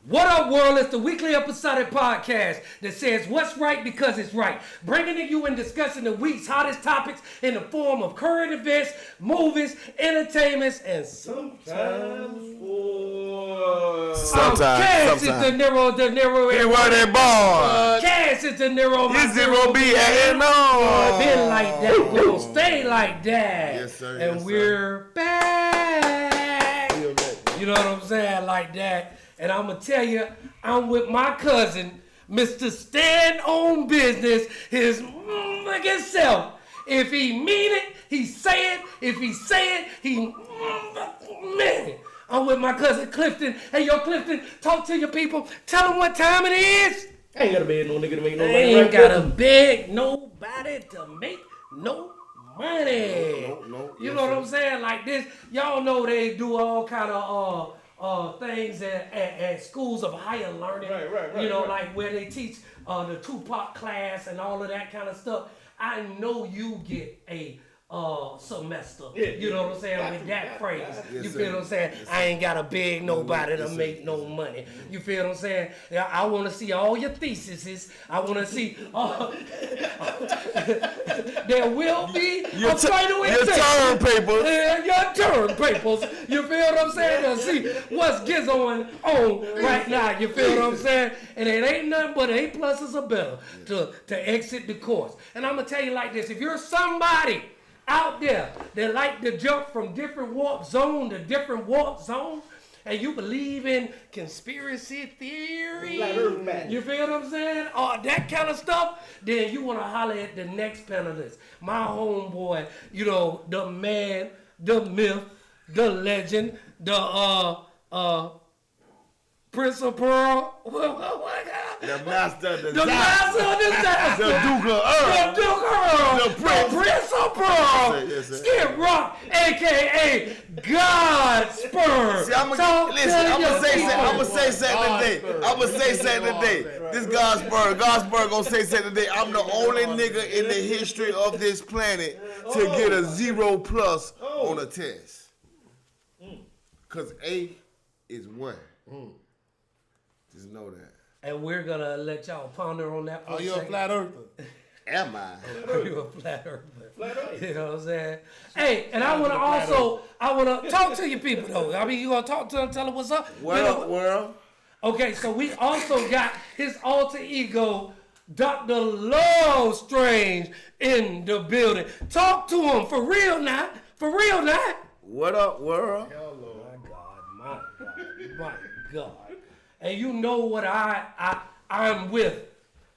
What up, world? It's the weekly episodic podcast that says what's right because it's right. Bringing to you and discussing the week's hottest topics in the form of current events, movies, entertainments, and sometimes for... Cass is De Niro. Hey, where they born? Cass is De Niro. It's zero be adding on. Been like that, gonna stay like that. Yes, sir. And yes, we're back. You know what I'm saying? Like that. And I'm going to tell you, I'm with my cousin, Mr. Stand on Business, his self. If he mean it, he say it. If he say it, he mean it. I'm with my cousin Clifton. Hey, yo, Clifton, talk to your people. Tell them what time it is. I ain't got to beg no nigga to make no money. I ain't got to beg nobody to make no money. No. You know what I'm saying? Like this, y'all know they do all kind of things at schools of higher learning. Right. You know, like where they teach the Tupac class and all of that kind of stuff. I know you get a semester. You know what I'm saying? With that phrase. Yes, You sir. feel what I'm saying? Yes, I ain't gotta beg nobody to Yes, sir. make no money. You feel what I'm saying? I want to see all your theses. I want to see. There will be Your a final your exam. term papers. Your term papers. You feel what I'm saying? To see what's going on right now. You feel what I'm saying? And it ain't nothing but A pluses or better to exit the course. And I'm gonna tell you like this: if you're somebody out there that like to jump from different warp zone to different warp zone, and you believe in conspiracy theory, you feel what I'm saying? Or that kind of stuff, then you want to holler at the next panelist. My homeboy, you know, the man, the myth, the legend, the Prince of Pearl. The master of The master of disaster. The Duke of Earl. The Duke of Earl. The Prince. of Pearl. Yes, sir. Skit Rock, a.k.a. God Spur. See, I'm gonna say something today. This Godsburg gonna say something today. I'm the only nigga in the history of this planet to get a 0+ on a test. Cause A is 1. Just know that. And we're gonna let y'all ponder on that for a You a second. flat earther? Am I? You a flat earther. You know what I'm saying? Hey, and I wanna talk to you people though. I mean, you gonna talk to them, tell them what's up? What up, world? Okay, so we also got his alter ego, Dr. Love Strange, in the building. Talk to him for real now. For real now. What up, world? My God. And you know what I'm with?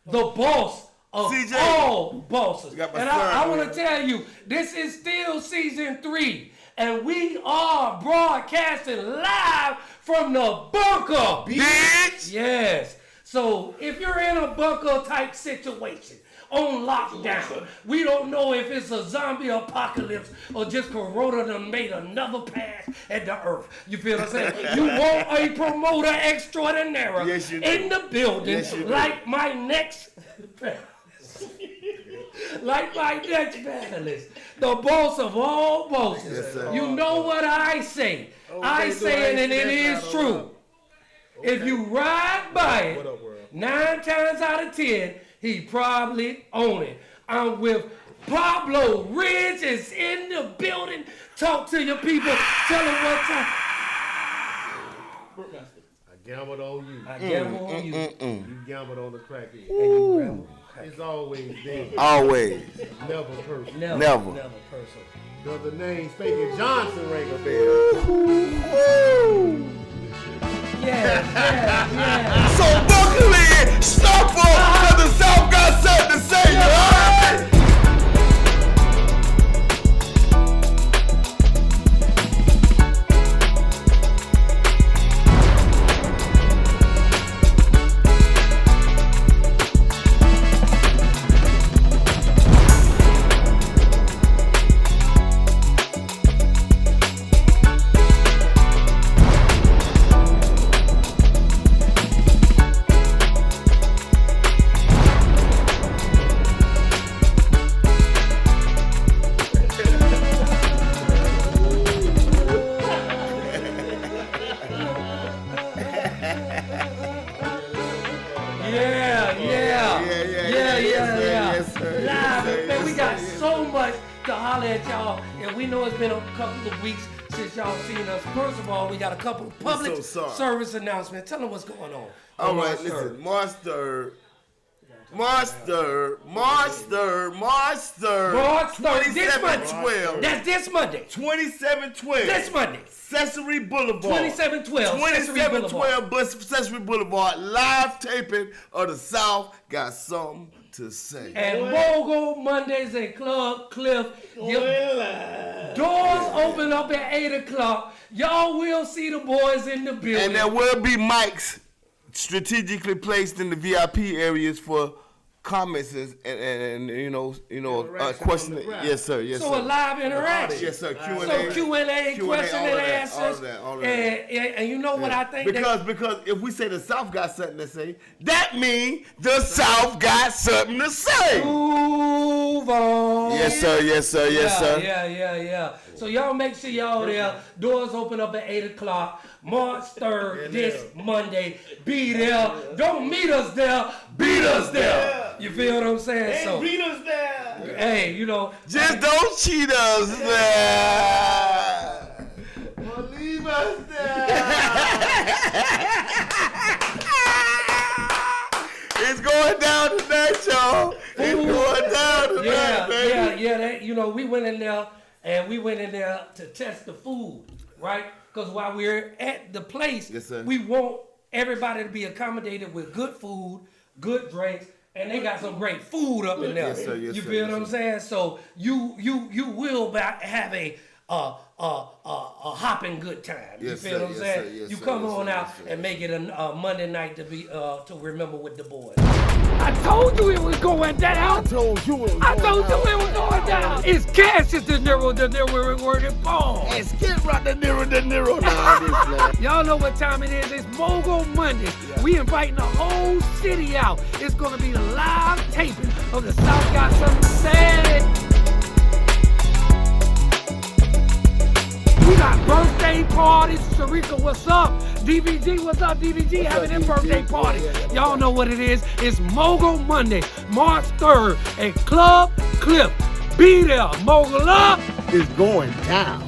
The boss of CJ. all bosses. Got my And son, I want man. to tell you, this is still season 3. And we are broadcasting live from the bunker. Bitch! Yes. So if you're in a bunker type situation, on lockdown, we don't know if it's a zombie apocalypse or just Corona done made another pass at the earth. You feel what I'm saying? You want a promoter extraordinaire Yes, you do. in the building, Yes, you do. like my next panelist, the boss of all bosses. Yes, sir. You know what I say. I say it and it is true. If you ride by it, 9 times out of 10, he probably own it. I'm with Pablo. Ridge is in the building. Talk to your people. Tell them what time. I gambled on you. I gamble on you. You gambled on the crackhead. And you gamble. It's always there. Always. Never person. Never person. Does the name Spanky Johnson ring a bell? Yeah. So buckle in, stop up, cause the South got something to say, you alright? Yes, sir. Live, man, we got so much to holler at y'all, and we know it's been a couple of weeks since y'all seen us. First of all, we got a couple of public service announcements. Tell them what's going on. All right, listen, March 3rd. March 3rd, 27/12. That's this Monday. 27/12. This Monday. Accessory Boulevard. 27/12. 27/12 Accessory Boulevard. Live taping of the South Got Something to Say. And Mogul Mondays at Club Cliff. Doors open up at 8 o'clock. Y'all will see the boys in the building. And there will be mics strategically placed in the VIP areas for comments and questioning. Yes, sir. Yes, so sir. So a live interaction. Yes, sir. Q&A. So Q&A, question and answers. All of that. And you know what I think? Because if we say the South got something to say, that means the South got something to say. Duval. Yes, sir. Yeah. So y'all make sure y'all there. Doors open up at 8 o'clock. March 3rd, this Monday. Be there. Don't meet us there. Beat us there. You feel what I'm saying? So beat us there. Hey, just don't cheat us there. Or leave us there. It's going down tonight, y'all. It's going down tonight, baby. Yeah. We went in there to test the food, right? Because while we're at the place, we want everybody to be accommodated with good food, good drinks, and they got some great food up in there. Yes, sir. You feel what I'm saying? So you will have a hopping good time. You feel what I'm saying? You come on out and make it a Monday night to be to remember with the boys. I told you it was going down. I told you it was going down. It's cash, it's the Nero word and ball. And Skit right the Nero now. Y'all know what time it is. It's Mogul Monday. Yeah. We inviting the whole city out. It's gonna be the live taping of the South Got Something to Say. We got birthday parties. Sharika, what's up? DVG, what's up? DVG having a birthday party. Y'all know what it is. It's Mogul Monday, March 3rd at Club Cliff. Be there. Mogul up. It's going down.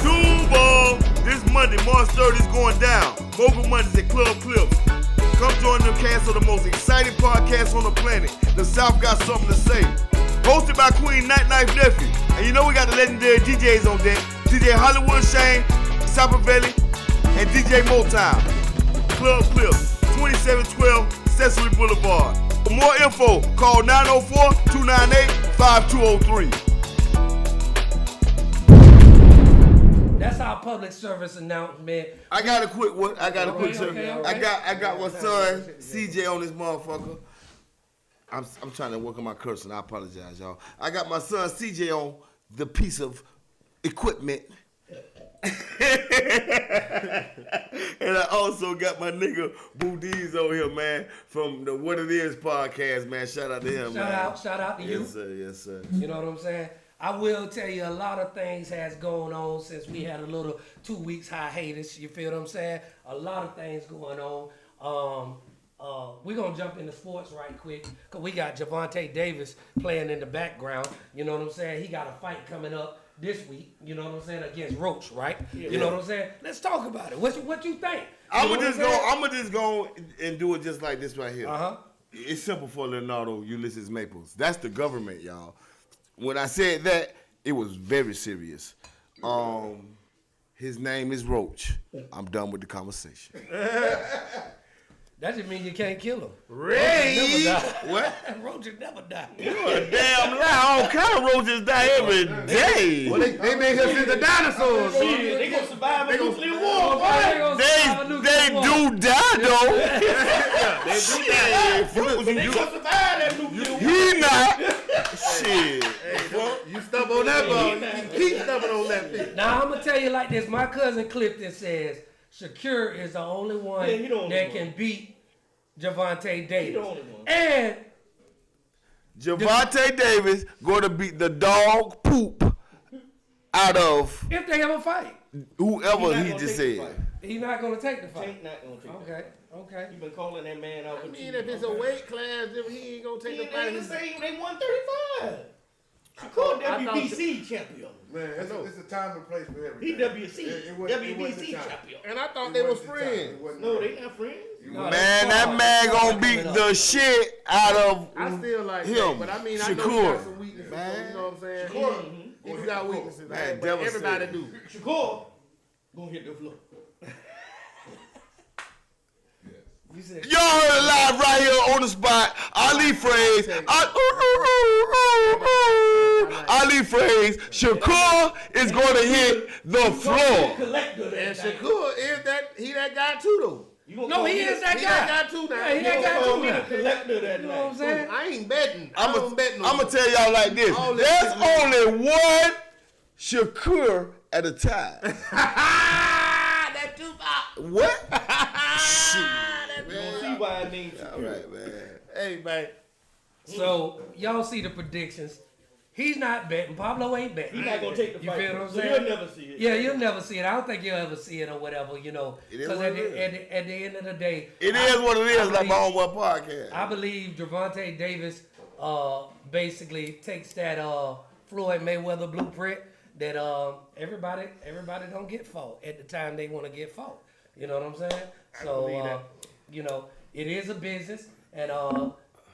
Duval, this Monday, March 3rd is going down. Mogul Mondays at Club Cliff. Come join the cast of the most exciting podcast on the planet. The South Got Something to Say. Hosted by Queen Night Knife Nephew. And you know we got the legendary DJs on deck. DJ Hollywood Shane, Sapavelli, and DJ Motown. Club Cliff, 2712 Accessory Boulevard. For more info, call 904-298-5203. That's our public service announcement. I got a quick one. I got my son CJ on this motherfucker. I'm trying to work on my cursing. I apologize, y'all. I got my son CJ on the piece of equipment. And I also got my nigga Boo D's on here, man, from the What It Is podcast, man. Shout out to him, man. Shout out to you. Yes, sir. You know what I'm saying? I will tell you a lot of things has gone on since we had a little 2 weeks hiatus. You feel what I'm saying? A lot of things going on. We're going to jump into sports right quick because we got Javante Davis playing in the background. You know what I'm saying? He got a fight coming up this week, you know what I'm saying, against Roach, right? Yeah. You know what I'm saying? Let's talk about it. What you think? I'm gonna just go and do it just like this right here. It's simple for Leonardo Ulysses Maples. That's the government, y'all. When I said that, it was very serious. His name is Roach. I'm done with the conversation. That just means you can't kill him. Ray! What? Roaches never die. You're a damn lie. All kind of roaches die every day. Well, they made us into dinosaurs. They gonna survive a nuclear war. They do die, though. They do die. They gonna survive that nuclear war. He not. Shit. You stub on that ball. You keep stubbing on that thing. Now, I'm going to tell you like this. My cousin Clifton says, Shakur is the only one that can beat Javante Davis. And Javante Davis going to beat the dog poop out of if they ever fight. Whoever he just said. He's not going to take the fight. Not gonna take okay. Okay. You been calling that man out. I mean, if it's a weight class, if he ain't gonna take the fight. They 135. Shakur WBC champion. Man, it's a time and place for everything. He WBC champion. And I thought they was friends. No, they not friends. Man, that man gonna beat the shit out of I still like him. that, but I mean, I know he Shakur. got some weaknesses, so you know what I'm saying? Shakur. He got weaknesses, Man, but everybody do. Shakur gonna hit the floor. Y'all heard it live right here on the spot. Ali phrase. Ali phrase. Shakur is going to hit the floor. And Shakur is that guy too, though. No, he is that guy. He that guy too now. Yeah, he that guy too now. Collector that You know what I'm saying? I ain't betting. I'm don't bet no going to tell y'all like this. All There's this only one Shakur at a time. that Duval. What? Shit. You don't see why I named Shakur. All right, man. Hey, man. So y'all see the predictions. He's not betting. Pablo ain't betting. He's not gonna take the You fight. feel what I'm So saying? you'll never see it. Yeah, you'll never see it. I don't think you'll ever see it or whatever, It is Because what at it is. the end of the day, It is what it is, like my own one podcast. I believe Gervonta Davis basically takes that Floyd Mayweather blueprint that everybody don't get fought at the time they want to get fought. You know what I'm saying? So it is a business, and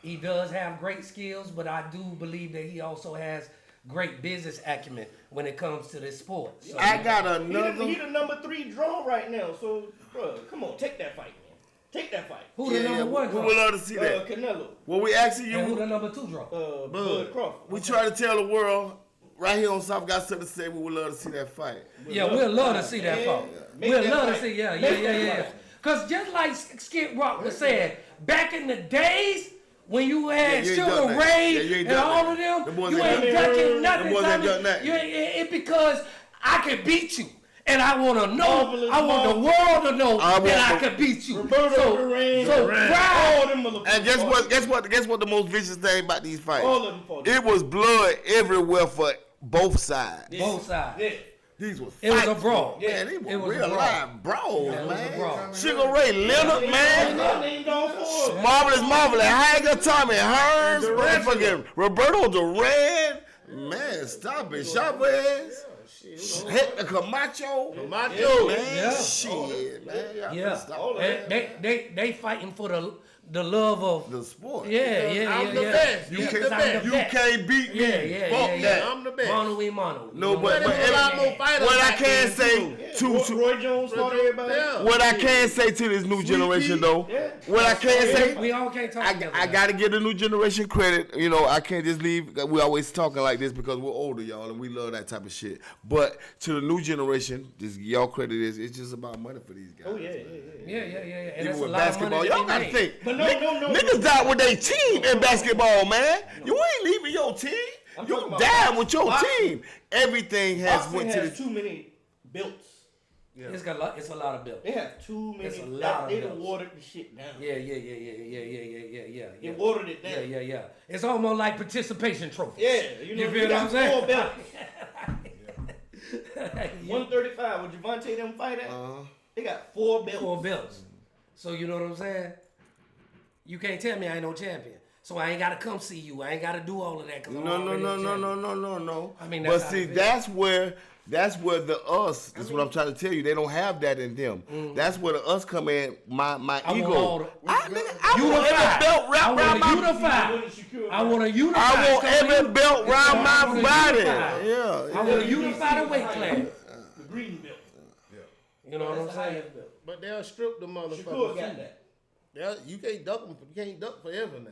he does have great skills, but I do believe that he also has great business acumen when it comes to this sport. So, I got He another. the number 3 draw right now. So, bro, come on, take that fight, man. Take that fight. who the number one we draw? would love to see that. Canelo. What we asking And who you, the number 2 draw? Bud Crawford. we try to tell the world right here on South got something to say. We would love to see that fight. Yeah, we'll love to see that fight. Make We'll that love to fight. see, yeah. Make that fight. Because just like Skit Rock was saying, back in the days when you had Yeah, you ain't Sugar done that. Ray Yeah, you ain't and done all that. of them, Them boys you ain't ain't done ducking nothing. Them boys ain't Tommy. done that. It's because I can beat you. And I want to know, Marvelous I want the world to know that I can beat you. Roberto Duran. So pride. All them motherfuckers. And guess what the most vicious thing about these fights? All of them fought. It was blood everywhere for both sides. Both sides. Yeah. These was It was a fights. brawl. Man, these It were was a real brawl. live brawls, Yeah, it was a man. brawl. Sugar Ray Leonard, man. Named all 4. Marvelous, Hager, Tommy Hearns, motherfucking Roberto Duran. Man, stop it. Chavez. Hector Camacho. Macho. Man, Yeah. shit, man. Y'all Yeah, stop they fighting for the love of the sport. I'm the best. You He's can't, the best. you can't beat me. Fuck that. I'm the best. Mono e mono. No, but There's a lot more fighters what I back can then, say too. to Roy Jones fought everybody. Yeah. what I can say to this new generation though, Yeah. what I can say, We all can't talk together. I gotta give the new generation credit. You know, I can't just leave. We always talking like this because we're older, y'all, and we love that type of shit. But to the new generation, just y'all credit is it's just about money for these guys. Oh, yeah. Yeah. And Even that's a with lot of basketball, money y'all to be gotta made. think. But no. Niggas die with their team in basketball, man. You ain't leaving your team. I'm You talking about die with your boxing. team. Everything has Boxing went to has the. too many belts. It's a lot of bills. They have too many. It's a lot of They belts. done watered the shit down. Yeah. They watered it down. Yeah. It's almost like participation trophies. Yeah, you You know, feel they what I'm got saying? 4 belts. 135. Would Javante them fight at? They got 4 belts. 4 belts. So you know what I'm saying? You can't tell me I ain't no champion. So I ain't gotta come see you. I ain't gotta do all of that. 'Cause I'm already a champion. No. I mean, but that's how see, it is. that's where the us. That's what I'm trying to tell you. They don't have that in them. That's where the us come in. My I ego. want all the- I want every belt wrapped around my. I want to unify. I want every belt around I my wanna body. unify. Yeah. I want to unify the weight class. The green belt. You know what I'm saying? But they'll strip the Shakur motherfuckers. got that. You can't duck them. You can't duck forever now.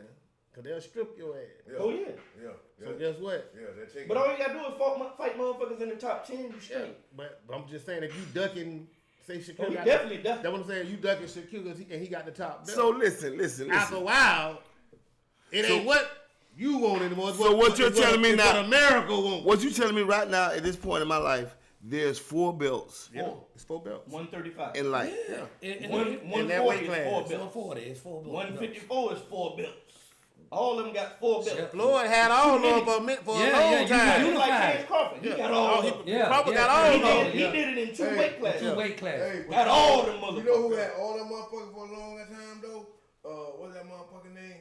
Because they'll strip your ass. Oh, yeah. So guess what? But all you gotta do is fight motherfuckers in the top 10, you straight. But I'm just saying, if you ducking, say Shakur. Oh, he got definitely the, ducked. that's what I'm saying. You ducking Shakur and he got the top belt. So listen. After a while, it ain't what you want anymore. It's So what you're telling me it's now- What America wants. What you telling me right now at this point in my life? There's 4 belts It's 4 belts. 135. in life. In 140 that weight is class. 4 it's belts. 140. It's 4 belts. 154 is 4 belts. All of them got 4 belts. Floyd had all of them for a long time. He like Terrence Crawford. He got all of them. Crawford got all of them. He did it in 2 weight classes. 2 weight classes. Hey, got all them motherfuckers. You know who had all them motherfuckers for a long time though? What's that motherfucking name?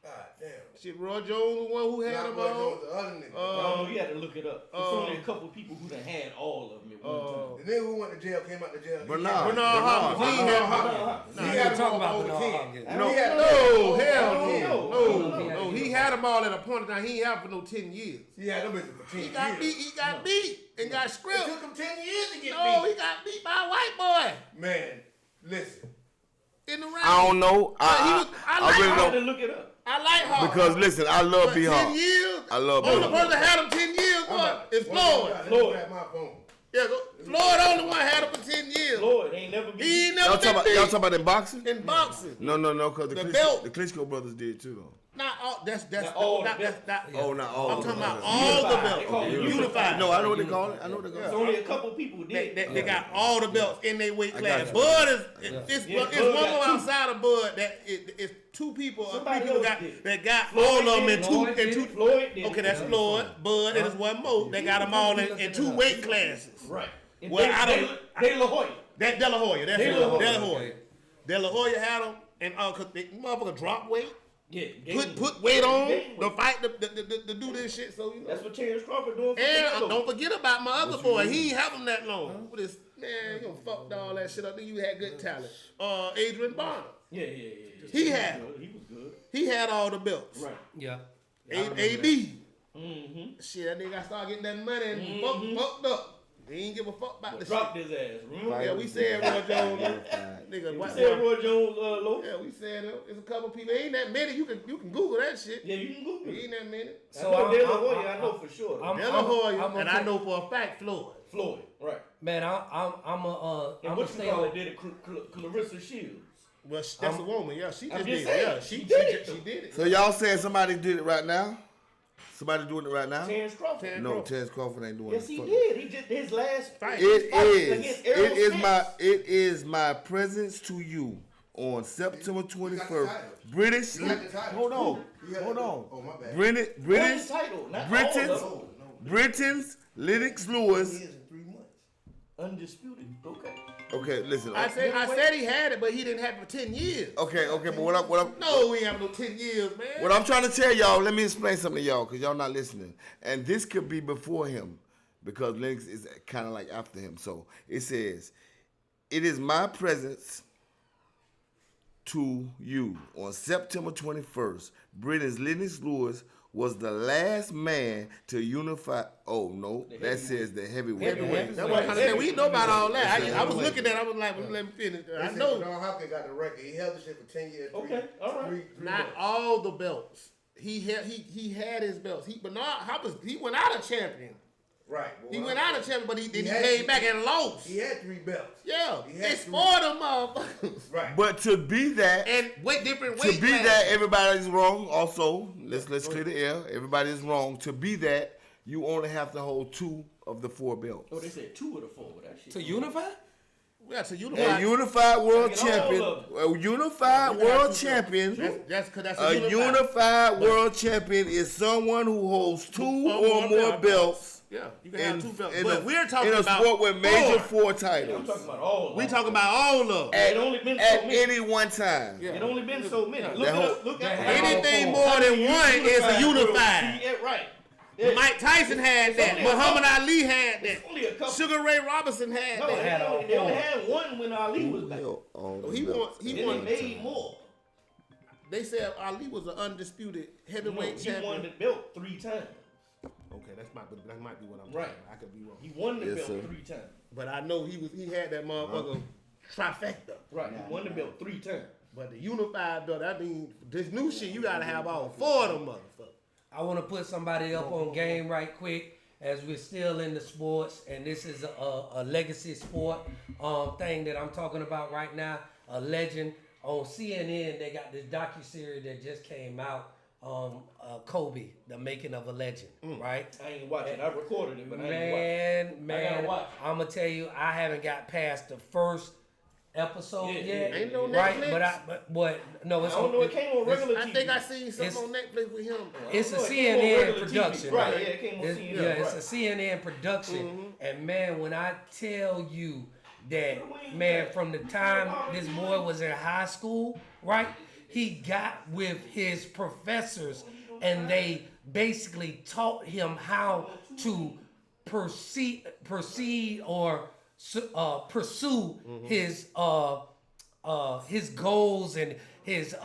God damn. Shit, Roy Jones, the one who had them all. The other nigga. No, you had to look it up. There's only a couple people who done had all of them at one time. The nigga who went to jail came out to jail. Bernard Hopkins. He had Hopkins. He had talking about Bernard Hopkins. No. He had them all at a point in time. He ain't out for no 10 years. He had them bitches for 10 years. He got beat and got It stripped. took him 10 years to get No, beat. he got beat by a white boy Man, listen. in the ring. I don't know. I really I had to don't. look it up. I like Hopkins. Because listen, I love But B 10 Hop. years. I love B Only Hop. person that had him 10 years is Floyd. Floyd. My phone. Yeah, Floyd only one had him for 10 years. Floyd ain't never been. He ain't Y'all never talking been about in boxing? beat in boxing. No, because The belt. the Klitschko brothers did too though. Not all. That's all not. the That's not. Oh, not all. I'm of talking them. about all the They call it belts. Unified. No, I know what they call it. I know what they There's call it. only a couple people who did. They got all the belts in their weight I class. got you. Bud is it's Yeah, one Bud more got 2. outside of Bud that it's 2 people or 3 Somebody people else got did. that got Floyd all of them did in it. 2 Floyd and did 2. it. Floyd did Okay, it. that's Floyd, Bud, and there's one more. They got them all in 2 weight classes. Right. And Well, I don't. De La Hoya. That De La Hoya. That's De it. La Hoya. De La Hoya. De La Hoya had them, and cause they motherfucker drop weight, Yeah. put weight on Gain the weight. fight to do this shit. So you know. That's what Terrence Crawford doing. For And Canelo. don't forget about my other boy. He ain't have him that long. What is man? You gonna fucked all that shit up. Then you had good talent. Adrian Barner. Yeah. He had. He was good. He had all the belts. Right. Yeah. AB. Mm-hmm. Shit, that nigga started getting that money and fucked up. He ain't give a fuck about the Dropped shit. his ass. Remember? Yeah, we said Roy Jones. Nigga, We what? said Roy Jones low. Yeah, we said there's a couple people. Ain't that many. You can Google that shit. Yeah, you can Google it. Ain't that many. So I know De La I'm- Hoya. I'm- I know for sure. I'm- De La Hoya, I'm and I know for a fact Floyd. Floyd. Right. Man, I'm And gonna what stay you call on. it? Did it? Clarissa Shields. Well, that's a woman. Yeah, she just I'm did just it. saying, Yeah, she she did did it. it. So y'all saying somebody did it right now? Somebody doing it right now? Terrence Crawford. No, Terrence Crawford ain't doing Yes, it. he Fuck did. He just his last Fight. It fight is. against Errol Spence. It is my presence to you on September 21st. British. He got the title. Hold on. He had Hold the- on. Oh, my bad. British. One title, not Britain's. all of them. Britain's Lennox Lewis. Years and 3 months. Undisputed. Okay. Okay, listen. I said he had it, but he didn't have it for 10 years. Okay, but what I'm No, we ain't have no 10 years, man. What I'm trying to tell y'all, let me explain something to y'all, because y'all not listening. And this could be before him, because Lennox is kind of like after him. So it says, it is my presence to you on September 21st. Britain's Lennox Lewis was the last man to unify. Oh, no, that says the heavyweight. That's what I'm saying. We know about all that. I was looking at it, I was like, let me finish. I They know. said Bernard Hopkins got the record. He held the shit for 10 years. Okay, all right. Three Not months. all the belts. He had his belts. Bernard Hopkins, he went out a champion. Right. He went out a champion, but he had- came back and lost. He had 3 belts. Yeah, He had it's three. for them motherfuckers. Right. But to be that, And different to weight be classes. that, everybody's wrong. Also, let's clear the air. Everybody's wrong. To be that, you only have to hold 2 of the 4 belts. Oh, they said 2 of the 4. That shit. To unify? Yeah, so you A unified world Get all champion. of A unified world champion. That's because that's A unified world champion is someone who holds 2 or more belts. Yeah, you can have 2 belts. in But a, we're talking in a about sport with major 4 I'm titles talking about all. of We them. talking about all of them. at, It only been so at many. any one time. Yeah. It only been so many. Look That at whole- look at Anything more than one is a unified. Yeah, right. Yeah. Mike Tyson had that. only a Muhammad couple. Ali had that. It's only a couple. Sugar Ray Robinson had No, that. they only had one when Ali was back. He won. He Then won. they made more. They said Ali was an undisputed heavyweight He won champion. the belt 3 times. Okay, that might be what I'm Right. saying. I could be wrong. He won the Yes, belt sir. 3 times. But I know he had that motherfucker trifecta. Right. He won the belt 3 times. But the unified belt, I mean, this new shit, you gotta have all 4 of them motherfuckers. I want to put somebody up on game right quick as we're still in the sports, and this is a legacy sport thing that I'm talking about right now. A legend on CNN. They got this docuseries that just came out. Kobe, the making of a legend, right? I ain't watching. I recorded it, but I ain't watching. Man, I gotta watch. I'm gonna tell you, I haven't got past the first episode Yeah, yet. Ain't no right? Netflix. But no, I it's don't know. It came on regular I TV. think I seen something on Netflix with him. It's a Oh, it came on CNN regular production. TV. Right, yeah, it came on CNN. Yeah, it's right. a CNN production. And man, when I tell you that, man, from the time this boy was in high school, right, he got with his professors and they basically taught him how to proceed or pursue his goals and his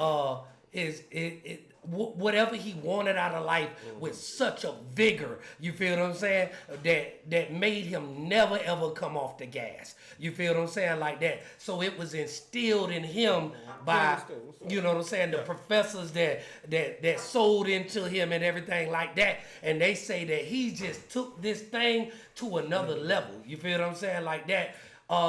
whatever he wanted out of life with such a vigor, you feel what I'm saying, that made him never ever come off the gas. You feel what I'm saying, like that. So it was instilled in him by, you know what I'm saying, the professors that sold into him and everything like that. And they say that he just took this thing to another level. You feel what I'm saying, like that.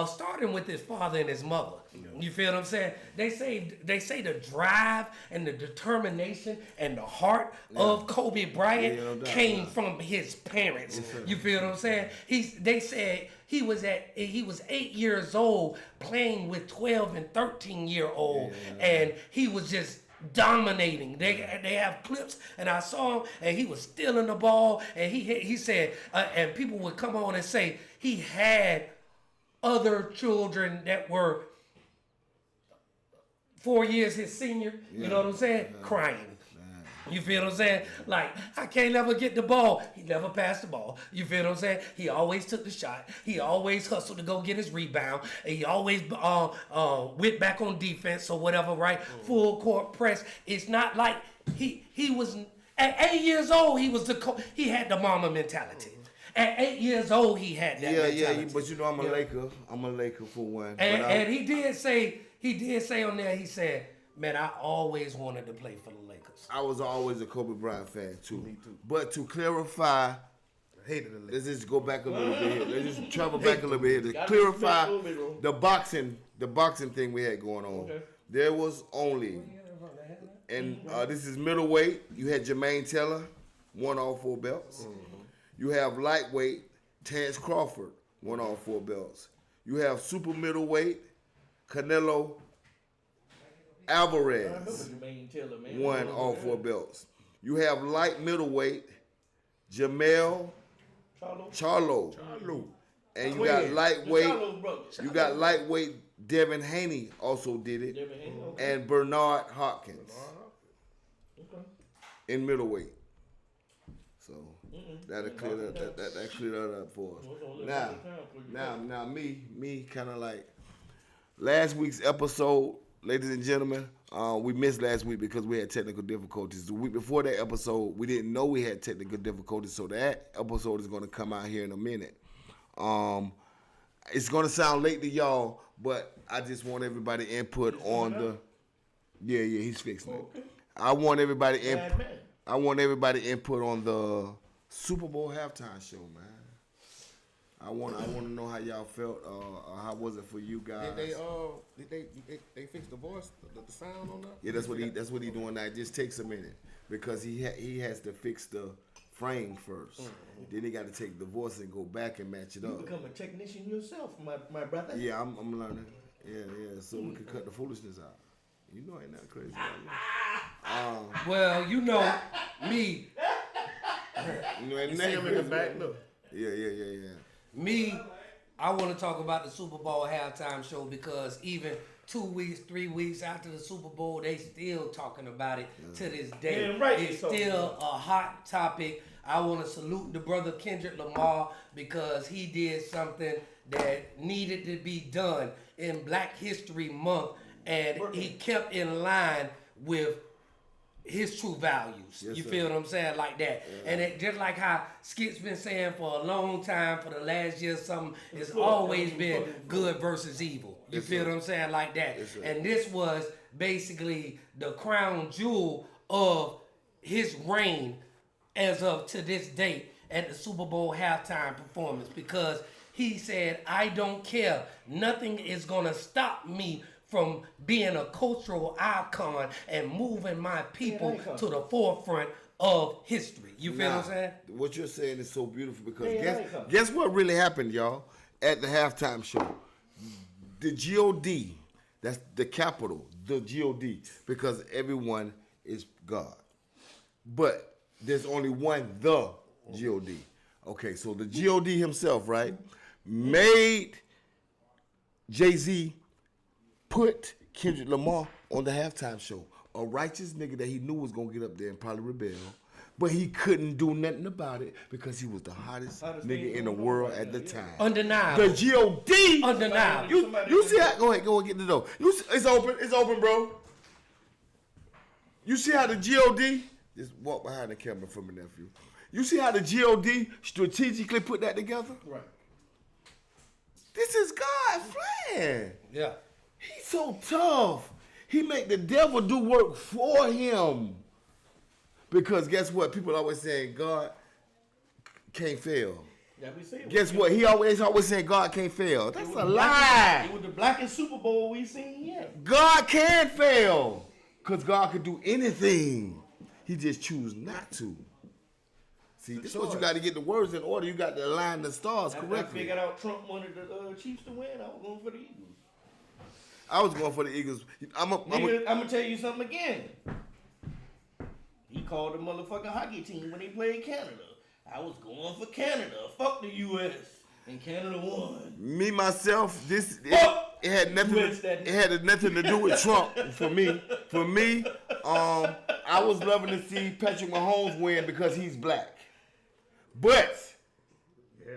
Starting with his father and his mother. You feel what I'm saying? They say the drive and the determination and the heart of Kobe Bryant came from his parents. You feel what I'm saying? They said he was 8 years old playing with 12 and 13-year-old, and he was just dominating. They have clips, and I saw him, and he was stealing the ball, and he said, and people would come on and say he had other children that were 4 years his senior, you know what I'm saying? Crying. You feel what I'm saying? Like, I can't never get the ball. He never passed the ball. You feel what I'm saying? He always took the shot. He always hustled to go get his rebound. And he always went back on defense or whatever, right? Full court press. It's not like he was, at 8 years old, he had the mama mentality. At 8 years old, he had that mentality. Yeah, but you know I'm a Laker. I'm a Laker for one. And he did say on there, he said, man, I always wanted to play for the Lakers. I was always a Kobe Bryant fan too. Me too. But to clarify, I hated the Lakers. let's just go back a little bit here. Let's just travel back a little bit here to clarify the boxing thing we had going on. Okay. There was only, and this is middleweight. You had Jermaine Taylor, won all 4 belts. You have lightweight, Terrence Crawford, won all 4 belts. You have super middleweight, Canelo Alvarez, won all 4 belts. You have light middleweight, Jamel Charlo. And you got lightweight, Devin Haney also did it, and Bernard Hopkins in middleweight. So that'll clear that clear that up for us. Now me kind of like last week's episode, ladies and gentlemen. We missed last week because we had technical difficulties. The week before that episode, we didn't know we had technical difficulties, so that episode is going to come out here in a minute. It's going to sound late to y'all, but I just want everybody input on the. Yeah, he's fixing it. I want everybody input on the Super Bowl halftime show, man. I want to know how y'all felt. How was it for you guys? Did they fix the voice, the sound on that? Yeah, that's what he doing now. It just takes a minute because he has to fix the frame first. Then he got to take the voice and go back and match it up. You become a technician yourself, my brother. Yeah, I'm learning. Yeah. So we can cut the foolishness out. You know, ain't that crazy. Well, you know me. You know, ain't You see him in the back, look. Yeah. Me, I want to talk about the Super Bowl halftime show because even 2 weeks, 3 weeks after the Super Bowl, they still talking about it to this day. Yeah, right. It's still a hot topic. I want to salute the brother Kendrick Lamar because he did something that needed to be done in Black History Month, and he kept in line with his true values. Yes, you sir. feel what I'm saying? Like that. Yeah. And it just like how Skit's been saying for a long time, for the last year something, it's always been good versus evil. You Yes, feel sir. what I'm saying? Like that. Yes, sir. And this was basically the crown jewel of his reign as of to this date at the Super Bowl halftime performance, because he said, I don't care. Nothing is going to stop me from being a cultural icon and moving my people to the forefront of history. You feel what I'm saying? What you're saying is so beautiful because guess what really happened, y'all, at the halftime show? the G-O-D, that's the capital, the G-O-D, because everyone is God. But there's only one, the G-O-D. Okay, so the G-O-D himself, right, made Jay-Z put Kendrick Lamar on the halftime show. A righteous nigga that he knew was going to get up there and probably rebel. But he couldn't do nothing about it because he was the hottest nigga in the world at the time. Undeniable. The G-O-D. Undeniable. You see how, go ahead, get the door. It's open, bro. You see how the G-O-D, just walk behind the camera for me, nephew. You see how the G-O-D strategically put that together? Right. This is God's plan. Yeah. He's so tough. He make the devil do work for him. Because guess what? People always saying God can't fail. Yeah, we see it. Guess what? He always saying God can't fail. That's a lie. It was the blackest Super Bowl we seen yet. God can fail. Because God could do anything. He just choose not to. See, this is what you got to get the words in order. You got to align the stars correctly. I figured out Trump wanted the Chiefs to win. I was going for the Eagles. I was going for the Eagles. I'm going to tell you something again. He called the motherfucking hockey team when they played Canada. I was going for Canada. Fuck the U.S. And Canada won. Me, myself, it had nothing to do with Trump for me. For me, I was loving to see Patrick Mahomes win because he's black. But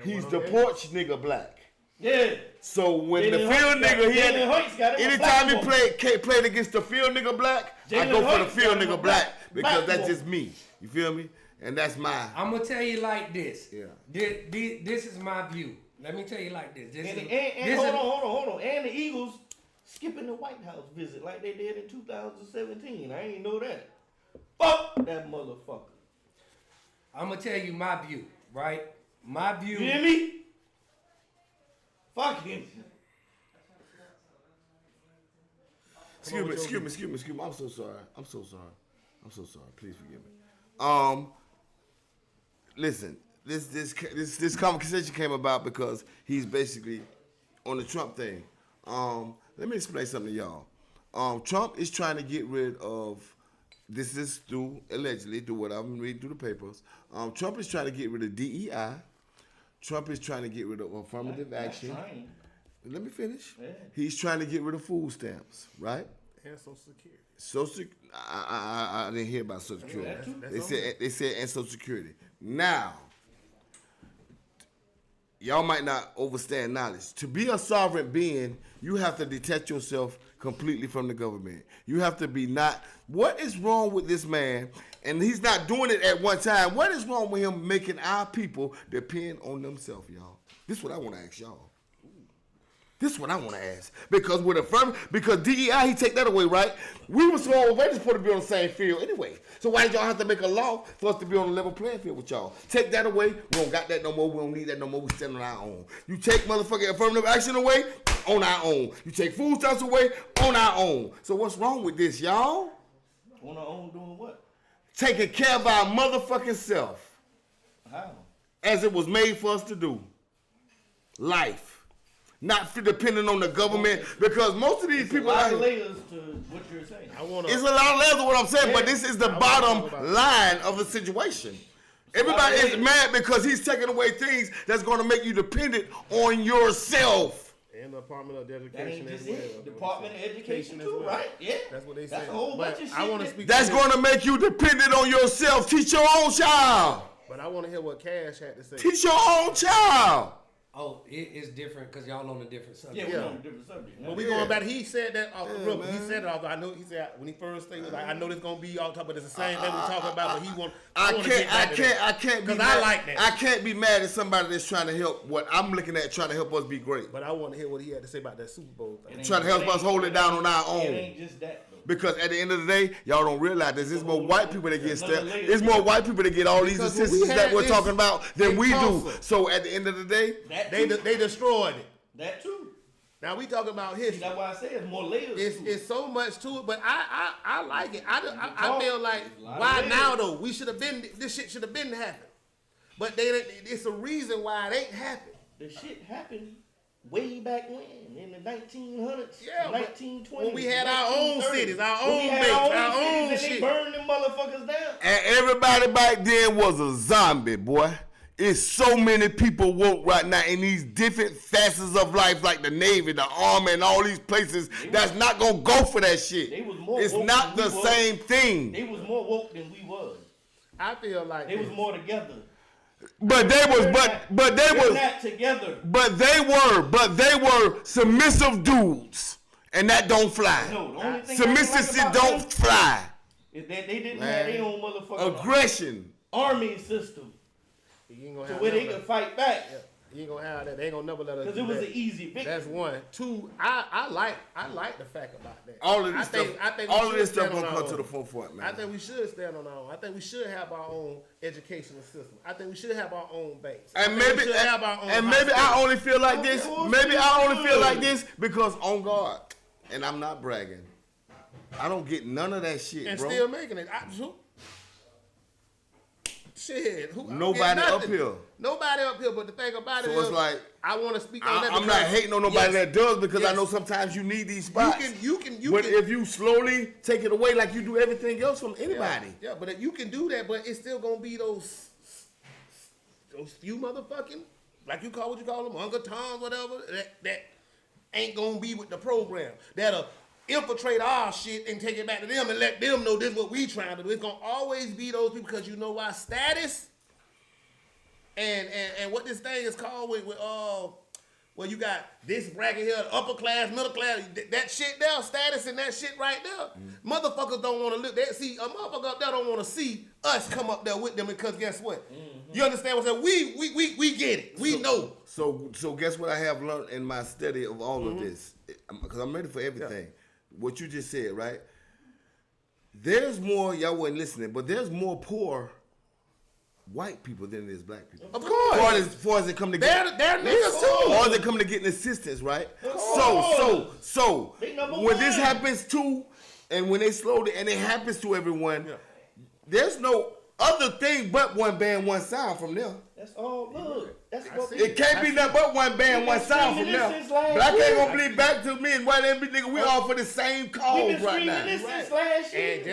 he's the porch nigga black. Yeah. So when the field nigga, anytime he played against the field nigga black, I go for the field nigga black because that's just me. You feel me? And that's my. I'm gonna tell you like this. Yeah. This is my view. Let me tell you like this. Hold on. And the Eagles skipping the White House visit like they did in 2017. I ain't know that. Fuck that motherfucker. I'm gonna tell you my view, right? My view. You hear me? Fuck him. Excuse me. I'm so sorry. Please forgive me. Listen, this conversation came about because he's basically on the Trump thing. Let me explain something to y'all. Trump is trying to get rid of. This is allegedly through what I'm reading through the papers. Trump is trying to get rid of DEI. Trump is trying to get rid of affirmative action. Let me finish. Yeah. He's trying to get rid of food stamps, right? And Social Security. I didn't hear about Social Security. They said and Social Security. Now, y'all might not understand knowledge. To be a sovereign being, you have to detach yourself completely from the government. You have to be not. What is wrong with this man? And he's not doing it at one time. What is wrong with him making our people depend on themselves, y'all? This is what I want to ask y'all. This is what I want to ask. Because because DEI, he take that away, right? We were so already supposed to be on the same field anyway. So why did y'all have to make a law for us to be on a level playing field with y'all? Take that away. We don't got that no more. We don't need that no more. We stand on our own. You take motherfucking affirmative action away, on our own. You take food stamps away, on our own. So what's wrong with this, y'all? On our own doing what? Taking care of our motherfucking self. How? As it was made for us to do. Life. Not depending on the government, because most of these people. A lot of layers to what you're saying. It's a lot of layers of what I'm saying, but this is the bottom line of the situation. Everybody is mad because he's taking away things that's going to make you dependent on yourself. And the Department of Education that ain't just as well. it. Department of Education too, right? Yeah. That's what they say. That's a whole bunch of shit. I want to speak. That's going to make you dependent on yourself. Teach your own child. But I want to hear what Cash had to say. Teach your own child. Oh, it's different because y'all on a different subject. Yeah, we're on a different subject. When we going back, he said that off the rip. He said it off. I know. He said when he first thing was like, I know this gonna be all talk, but it's the same thing we're talking about. But he want. I can't because I like that. I can't be mad at somebody that's trying to help. What I'm looking at, trying to help us be great. But I want to hear what he had to say about that Super Bowl thing. Trying to help us hold it down on our own. It ain't just that. Because at the end of the day, y'all don't realize there's more white people that get stuff. There's more white people that get all these assistance that we're talking about than we do. So at the end of the day, they destroyed it. That too. Now we talking about history. That's why I say it's more layers. It's so much to it, but I like it. I feel like why now though? We should have been. This shit should have been happened. But it's a reason why it ain't happened. The shit happened way back when, in the 1900s, 1920s. When we had our own cities, our own banks, our own shit. And they burned them motherfuckers down. And everybody back then was a zombie, boy. It's so many people woke right now in these different facets of life, like the Navy, the Army, and all these places that's not gonna go for that shit. It's not the same thing. They was more woke than we was. I feel like they was more together. But they was, but they was not together. But they were submissive dudes, and that don't fly. No, the only thing submissive shit don't fly. Is that they didn't have their own motherfucking aggression army system. You ain't gonna to have where they could fight back. Yeah. You ain't gonna have that. They ain't gonna never let us. Because it was an easy victory. That's one. Two. I like the fact about that. All of this stuff gonna come to the forefront, man. I think we should stand on our own. I think we should have our own educational system. I think we should have our own banks. And maybe I only feel like this. Maybe I only feel like this because on God, and I'm not bragging. I don't get none of that shit, and bro. Still making it. Shit, nobody up here. Nobody up here, but the thing about it is, it's like I want to speak on that. I'm not hating on nobody that does because I know sometimes you need these spots. You can. But if you slowly take it away like you do everything else from anybody. Yeah, but you can do that, but it's still gonna be those few motherfucking, like you call them, Uncle Toms, whatever, that ain't gonna be with the program. That'll infiltrate our shit and take it back to them and let them know this is what we trying to do. It's gonna always be those people because you know why? Status and what this thing is called with well, you got this bracket here, upper class, middle class, that shit there, status and that shit right there. Motherfuckers don't want to look. They see a motherfucker up there don't want to see us come up there with them because guess what? You understand what I'm saying? We get it. We know. So guess what I have learned in my study of all of this? Because I'm ready for everything. Yeah. What you just said, right? There's more, y'all wasn't listening, but there's more poor white people than there is black people. Of course. As far as they come to get, they're niggas too. Or they come to getting assistance, right? So when this happens too, and when they slowly, and it happens to everyone, there's no other thing but one band, one sound from them. That's all good. That's what it can't be nothing but one band, one sound from them. Black ain't gonna bleed back to me and white ain't be nigga. We all for the same cause right now. This since last year. And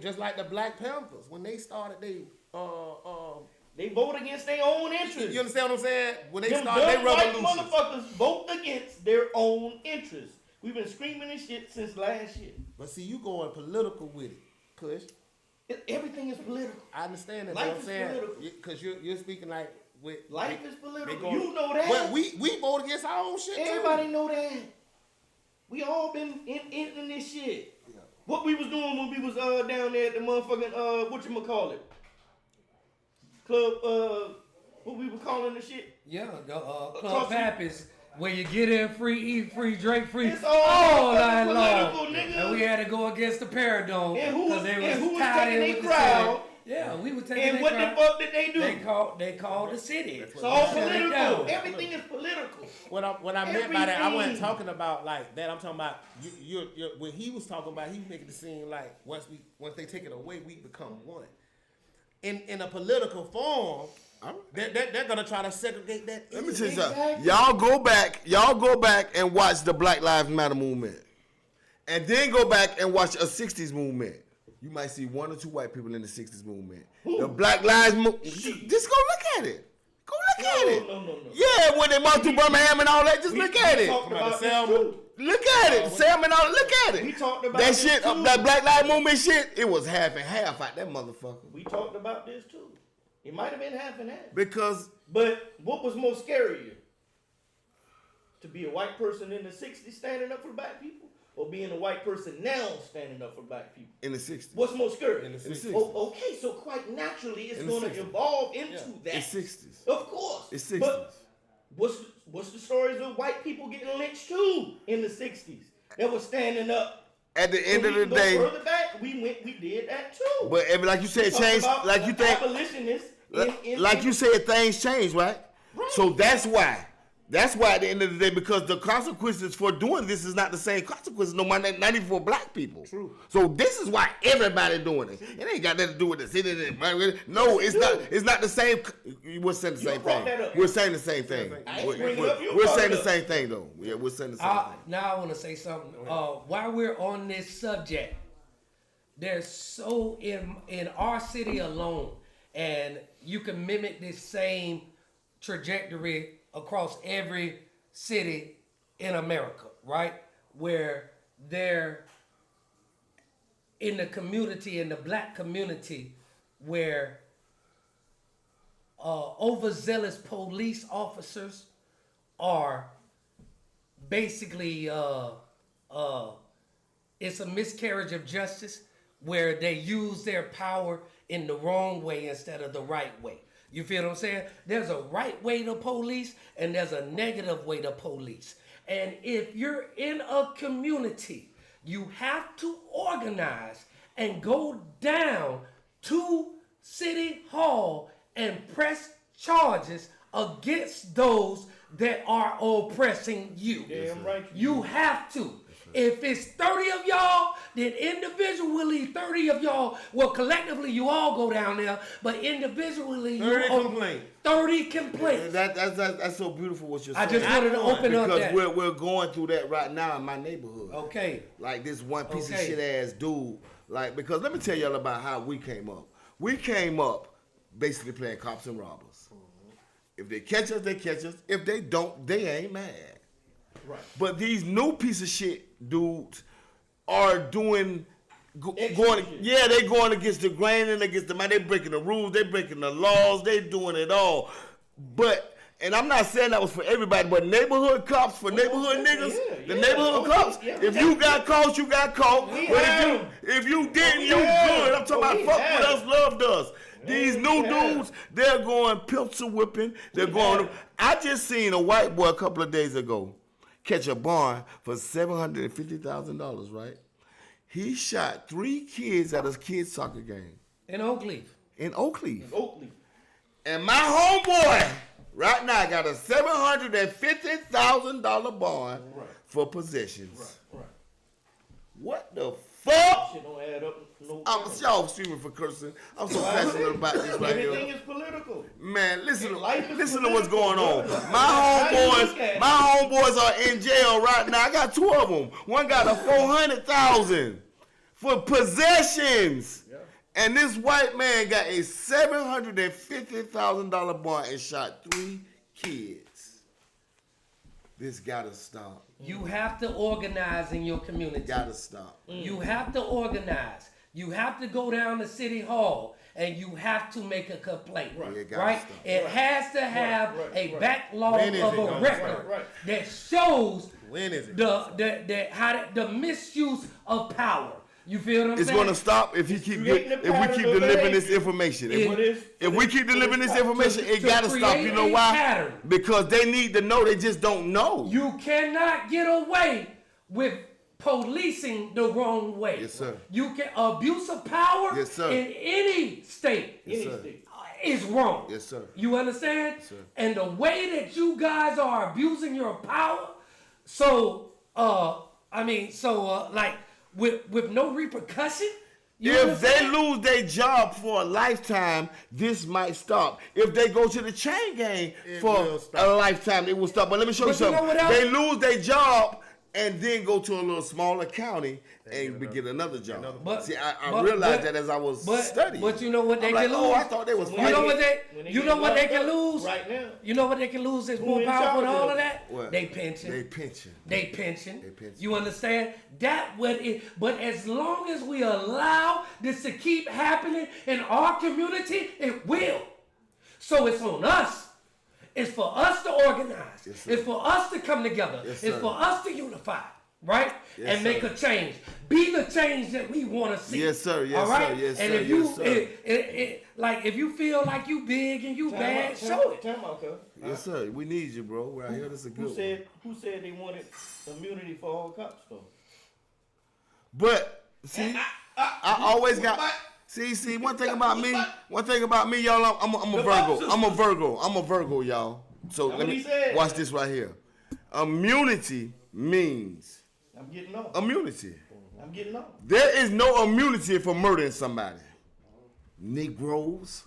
just like the Black Panthers, when they started, they vote against their own interests. You understand what I'm saying? When they started their revolution, white motherfuckers vote against their own interests. We've been screaming this shit since last year. But see, you going political with it, Kush. Everything is political. I understand that. Life is political. Because you're speaking like with life is political. You know that. Well, we vote against our own shit. Everybody know that. We all been in this shit. Yeah. What we was doing when we was down there at the motherfucking whatchamacallit club, what we were calling the shit? Yeah, the Club Pappas. Where you get in free, eat free, drink free, it's all night long. And we had to go against the Paradome because they was taking their crowd. Yeah, we were taking and what crowd. The fuck did they do? They called the city. It's all political. Everything is political. What I meant by that, I wasn't talking about like that. I'm talking about you when he was talking about, he was making it seem like once they take it away, we become one. In a political form. They're gonna try to segregate that. Let me tell you something. Y'all go back and watch the Black Lives Matter movement, and then go back and watch a '60s movement. You might see one or two white people in the '60s movement. Ooh. The Black Lives movement. Just go look at it. Go look at it. No. Yeah, when they marched through Birmingham and all that, just look at it. Look at it. Sam and all. Look at it. We talked about that shit. That Black Lives Movement shit. It was half and half out that motherfucker. We talked about this too. It might have been half and half. But what was more scarier? To be a white person in the '60s standing up for black people, or being a white person now standing up for black people? In the '60s. What's more scary? In the '60s. Okay, so quite naturally, it's going to evolve into that. It's '60s. Of course. It's '60s. But what's the stories of white people getting lynched too in the '60s? That was standing up. At the end of the day, further back, we did that too. But like you said, change. Like you think, abolitionists. like you said, things change, right? So that's why That's why at the end of the day, because the consequences for doing this is not the same consequences, not even for black people. True. So this is why everybody doing it. It ain't got nothing to do with the city. No, it's not. It's not the same. We're saying the same thing. We're saying the same thing. We're saying the same thing though. Yeah, we're saying the same thing. Now I want to say something. While we're on this subject, there's so in our city alone, and you can mimic this same trajectory across every city in America, right? Where they're in the community, in the black community, where overzealous police officers are basically it's a miscarriage of justice where they use their power in the wrong way instead of the right way. You feel what I'm saying? There's a right way to police and there's a negative way to police. And if you're in a community, you have to organize and go down to City Hall and press charges against those that are oppressing you. Damn right. You have to. If it's 30 of y'all, then individually 30 of y'all, well, collectively you all go down there, but individually 30 complaints. That's so beautiful what you're saying. I just wanted to open up that. Because we're going through that right now in my neighborhood. Okay. Like this one piece of shit ass dude. Like, because let me tell y'all about how we came up. We came up basically playing cops and robbers. If they catch us, they catch us. If they don't, they ain't mad. Right. But these new piece of shit dudes are doing they going against the grain and against the man. They breaking the rules, they breaking the laws, they doing it all. But and I'm not saying that was for everybody, but neighborhood cops for neighborhood niggas, the neighborhood cops. If you got caught, you got caught. But if you didn't, you good. I'm talking about fuck with us, loved us. These new dudes, they're going pencil whipping. They're going. I just seen a white boy a couple of days ago catch a barn for $750,000, right? He shot 3 kids at a kid's soccer game. In Oakleaf. And my homeboy right now got a $750,000 barn for possessions. Right. What the fuck? Shit don't add up. Y'all streaming for cursing. I'm so passionate about this right here. Everything is political. Man, listen to political. what's going on. My homeboys are in jail right now. I got 2 of them. One got a $400,000 for possessions. Yeah. And this white man got a $750,000 bond and shot 3 kids. This gotta stop. You have to organize in your community. Gotta stop. You have to organize. You have to go down to City Hall and you have to make a complaint. Right? It has to have a backlog of a record that shows the misuse of power. You feel what I'm saying? It's gonna stop if we keep delivering this information. If we keep delivering this information, it gotta stop. You know why? Pattern. Because they need to know. They just don't know. You cannot get away with policing the wrong way. Yes, sir. You can abuse of power yes, sir. in any state. Yes, sir. Is wrong. Yes, sir. You understand? Yes, sir. And the way that you guys are abusing your power, like with no repercussion. If they lose their job for a lifetime, this might stop. If they go to the chain gang for a lifetime, it will stop. But let me show you something. They lose their job and then go to a little smaller county and get another job. See, I realized that as I was studying. But you know what they can lose? Oh, I thought they was fighting. You know what they can lose? Right now. You know what they can lose is more powerful than all of that? What? They pension. They pension. You understand? But as long as we allow this to keep happening in our community, it will. So it's on us. It's for us to organize. Yes, it's for us to come together. Yes, it's for us to unify, right? Yes, and make a change. Be the change that we want to see. Yes, sir. Yes, all right? sir. Yes, and sir. if you, yes, if you feel like you big and you bad, show it. Yes, sir. We need you, bro. We're out here. This is a good one. Who said they wanted immunity for all cops, though? But see, I always got. See, one thing about me, y'all, I'm a Virgo. I'm a Virgo, y'all. So That's let what me he said. watch this right here. Immunity means I'm getting off. immunity. I'm getting off. There is no immunity for murdering somebody. Negroes.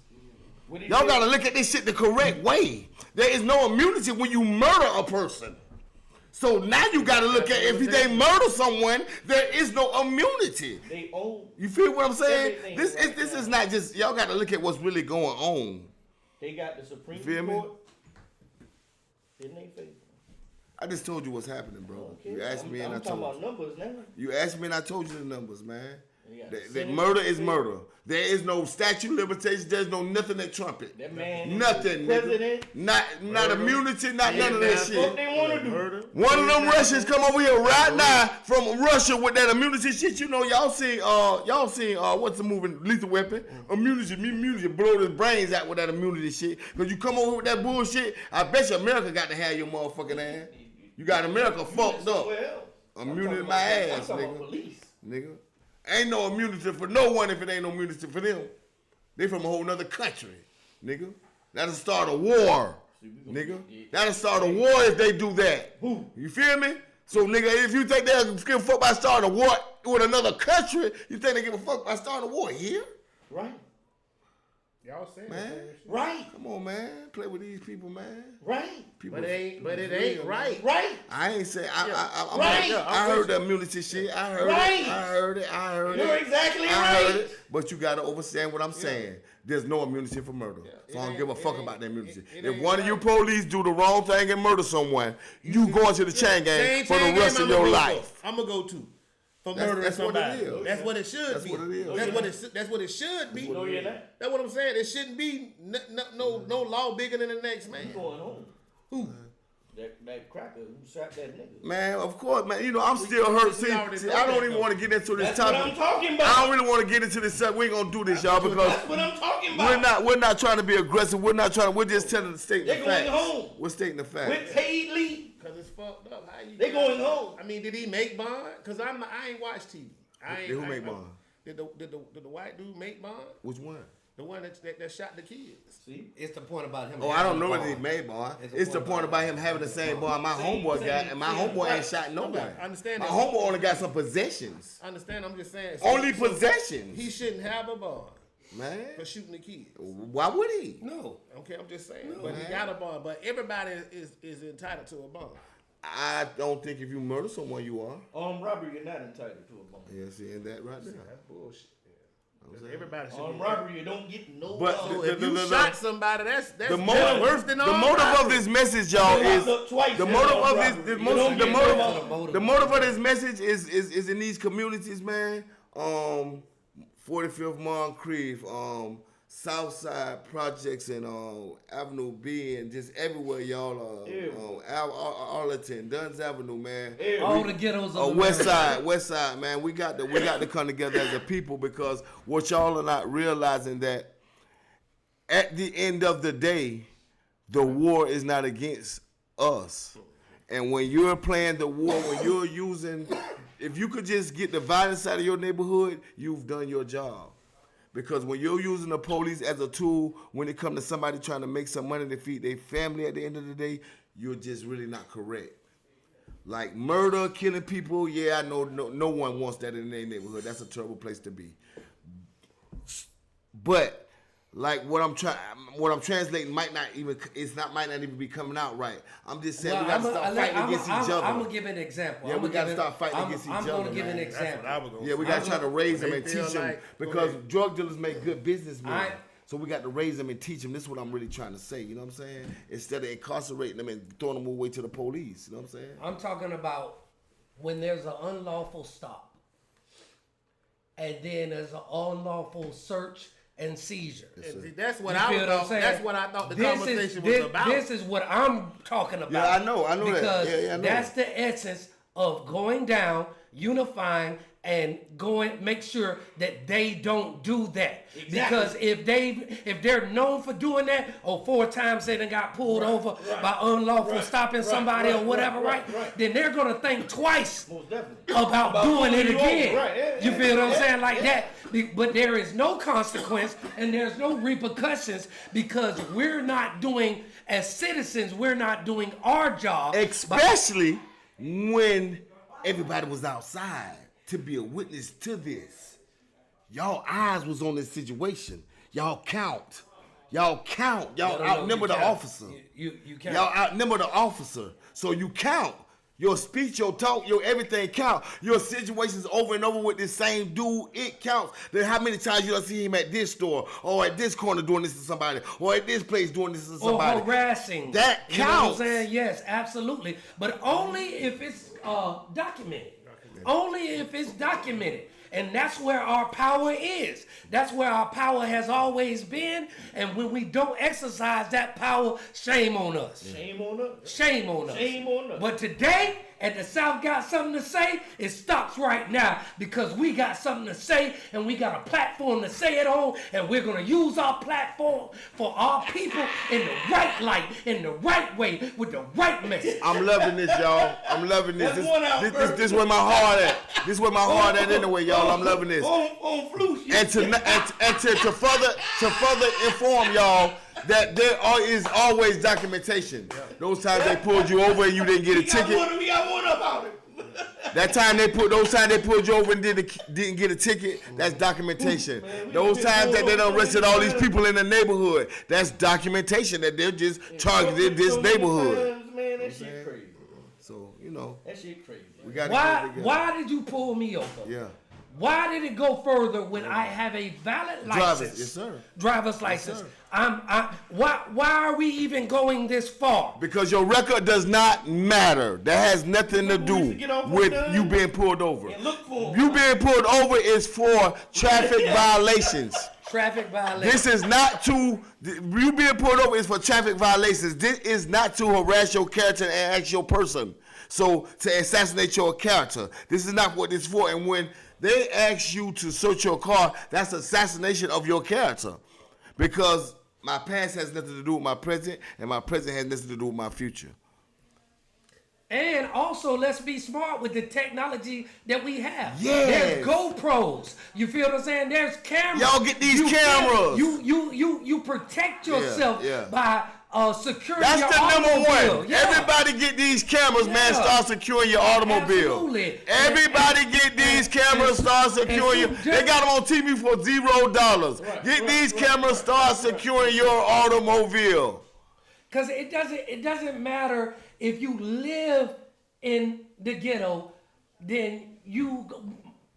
Y'all gotta look at this shit the correct way. There is no immunity when you murder a person. So now you gotta look at if they murder someone, there is no immunity. They own. You feel what I'm saying? everything This right this now. is not just y'all gotta look at what's really going on. They got the Supreme Feel me? Court in their favor. I just told you what's happening, bro. Okay. You asked me and I I'm talking told about you. numbers now. You asked me and I told you the numbers, man. Yeah, That murder is murder. There is no statute of limitations. There's no nothing that trump it. That man, Nothing, president. nigga. Not immunity, not none of that What shit. they want to do? One of them Russians come over here right now from Russia with that immunity shit. You know, y'all seen what's the movie Lethal Weapon? Immunity, blow his brains out with that immunity shit. Cause you come over with that bullshit, I bet you America got to have your motherfucking ass. You got America fucked up. Immunity my ass, nigga. Ain't no immunity for no one if it ain't no immunity for them. They from a whole nother country, nigga. That'll start a war, nigga. That'll start a war if they do that. You feel me? So, nigga, if you think they'll give a fuck by starting a war with another country, you think they give a fuck by starting a war here? Right. Y'all saying Man. that shit. Right. Come on, man. Play with these people, man. Right. People, But it ain't right. Right. I ain't say I Right. I heard the immunity shit. I heard Right. it. I heard it. You're exactly I heard right. it. But you gotta understand what I'm saying. There's no immunity for murder. So I don't give a fuck about the immunity. If one of you police do the wrong thing and murder someone, you going to the chain gang for the rest of your life. I'm gonna go to. For That's- murdering that's what it somebody. is. That's what it should That's be. what it is. That's what it should be. No, you're not. That's what I'm saying. It shouldn't be no law bigger than the next man. Who's going home? Who? That cracker who shot that nigga. Man, of course, man. You know, I'm still hurt. See, already know I don't that, even want to get into this That's what topic. I'm talking I about. don't really want to get into this stuff. We ain't gonna do this, y'all, because That's what I'm talking about. we're not trying to be aggressive. We're just telling the stating the They're facts. going home. We're stating the facts. With paid leave. Cause it's fucked up. How you? They going home. I mean, did he make bond? Cause I ain't watched TV. Who make bond? Did the white dude make bond? Which one? The one that shot the kids. See? It's the point about him. Oh, I don't know whether he made bond. It's the point about him having the same bond my homeboy got, and my homeboy ain't shot nobody. I understand My that. homeboy only got some possessions. I understand. I'm just saying. Only so possessions. He shouldn't have a bond Man, for shooting the kids. why would he? No. Okay, I'm just saying. But he got a bond. But everybody is entitled to a bond. I don't think if you murder someone, you are. Armed robbery, you're not entitled to a bond. Yeah, seeing that right there. That's bullshit. Everybody should Armed be. robbery, you don't get no But bond. So if you shot somebody, that's The motive, worse than the armed motive of robbery. this message, y'all, You're is locked up twice the for motive armed of this. robbery. The You don't get no motive. bond. The motive of this message is in these communities, man. 45th Moncrief, Southside Projects, and Avenue B, and just everywhere, y'all. Arlington, Duns Avenue, man. All the ghettos of West Side, man. We got to come together as a people, because what y'all are not realizing that at the end of the day, the war is not against us. And when you're playing the war, when you're using, if you could just get the violence out of your neighborhood, you've done your job. Because when you're using the police as a tool, when it comes to somebody trying to make some money to feed their family at the end of the day, you're just really not correct. Like murder, killing people, yeah, I know no one wants that in their neighborhood. That's a terrible place to be. But like what I'm translating might not even be coming out right. I'm just saying we gotta start fighting against each other. I'm gonna give an example. Yeah, we gotta start fighting against each other. I'm gonna give an man. example. Yeah, we gotta try to raise them and They feel teach them, like- because drug dealers make good businessmen. Alright. So we got to raise them and teach them. This is what I'm really trying to say. You know what I'm saying? Instead of incarcerating them and throwing them away to the police. You know what I'm saying? I'm talking about when there's an unlawful stop, and then there's an unlawful search and seizure. And that's what You I feel was. what I'm saying? That's what I thought the This conversation was about. This is what I'm talking about. Yeah, I know that. Because Yeah, I know that's that. the essence of going down, unifying, and make sure that they don't do that. Exactly. Because if they're known for doing that, or 4 times they done got pulled over by unlawful stopping somebody or whatever, then they're gonna think twice about doing it again. You feel what I'm saying? Like that. But there is no consequence and there's no repercussions because we're not doing, as citizens, we're not doing our job. Especially when everybody was outside to be a witness to this. Y'all eyes was on this situation. Y'all count. Y'all outnumber the officer. You count. Y'all outnumber the officer. So you count. Your speech, your talk, your everything count. Your situations over and over with this same dude, it counts. Then how many times you don't see him at this store, or at this corner doing this to somebody, or at this place doing this to somebody. Or harassing. That counts. You know what I'm saying? Yes, absolutely. But only if it's documented. Only if it's documented. And that's where our power is. That's where our power has always been. And when we don't exercise that power, shame on us. Shame on us. Shame on us. Shame on us. But today, at the South Got Something to Say, it stops right now because we got something to say and we got a platform to say it on, and we're going to use our platform for our people in the right light, in the right way, with the right message. I'm loving this, y'all. I'm loving this. This where my heart at. This where my heart at anyway, y'all. I'm loving this. And to further inform y'all that there is always documentation. Those times they pulled you over and you didn't get a ticket. We got one about it. Those times they pulled you over and didn't get a ticket, that's documentation. Those times that they done arrested all these people in the neighborhood, that's documentation that they're just targeted this neighborhood. Man, that shit crazy. So, that shit crazy. We got Why did you pull me over? Yeah. Why did it go further when I have a valid license? Yes, sir. Driver's license. Sir. Why are we even going this far? Because your record does not matter. That has nothing to do with you being pulled over. You being pulled over is for traffic violations. Traffic violations. This is not to, you being pulled over is for traffic violations. This is not to harass your character and ask your person. So to assassinate your character. This is not what this is for. And when they ask you to search your car, that's assassination of your character. Because my past has nothing to do with my present, and my present has nothing to do with my future. And also, let's be smart with the technology that we have. Yes. There's GoPros. You feel what I'm saying? There's cameras. Y'all get these cameras. You protect yourself by securing That's your the automobile. number one. Everybody get these cameras, man. Start securing your automobile. Absolutely. Everybody get these cameras. Start securing your. They got them on TV for $0. Get these cameras. Start securing your automobile. Because it doesn't matter if you live in the ghetto, then you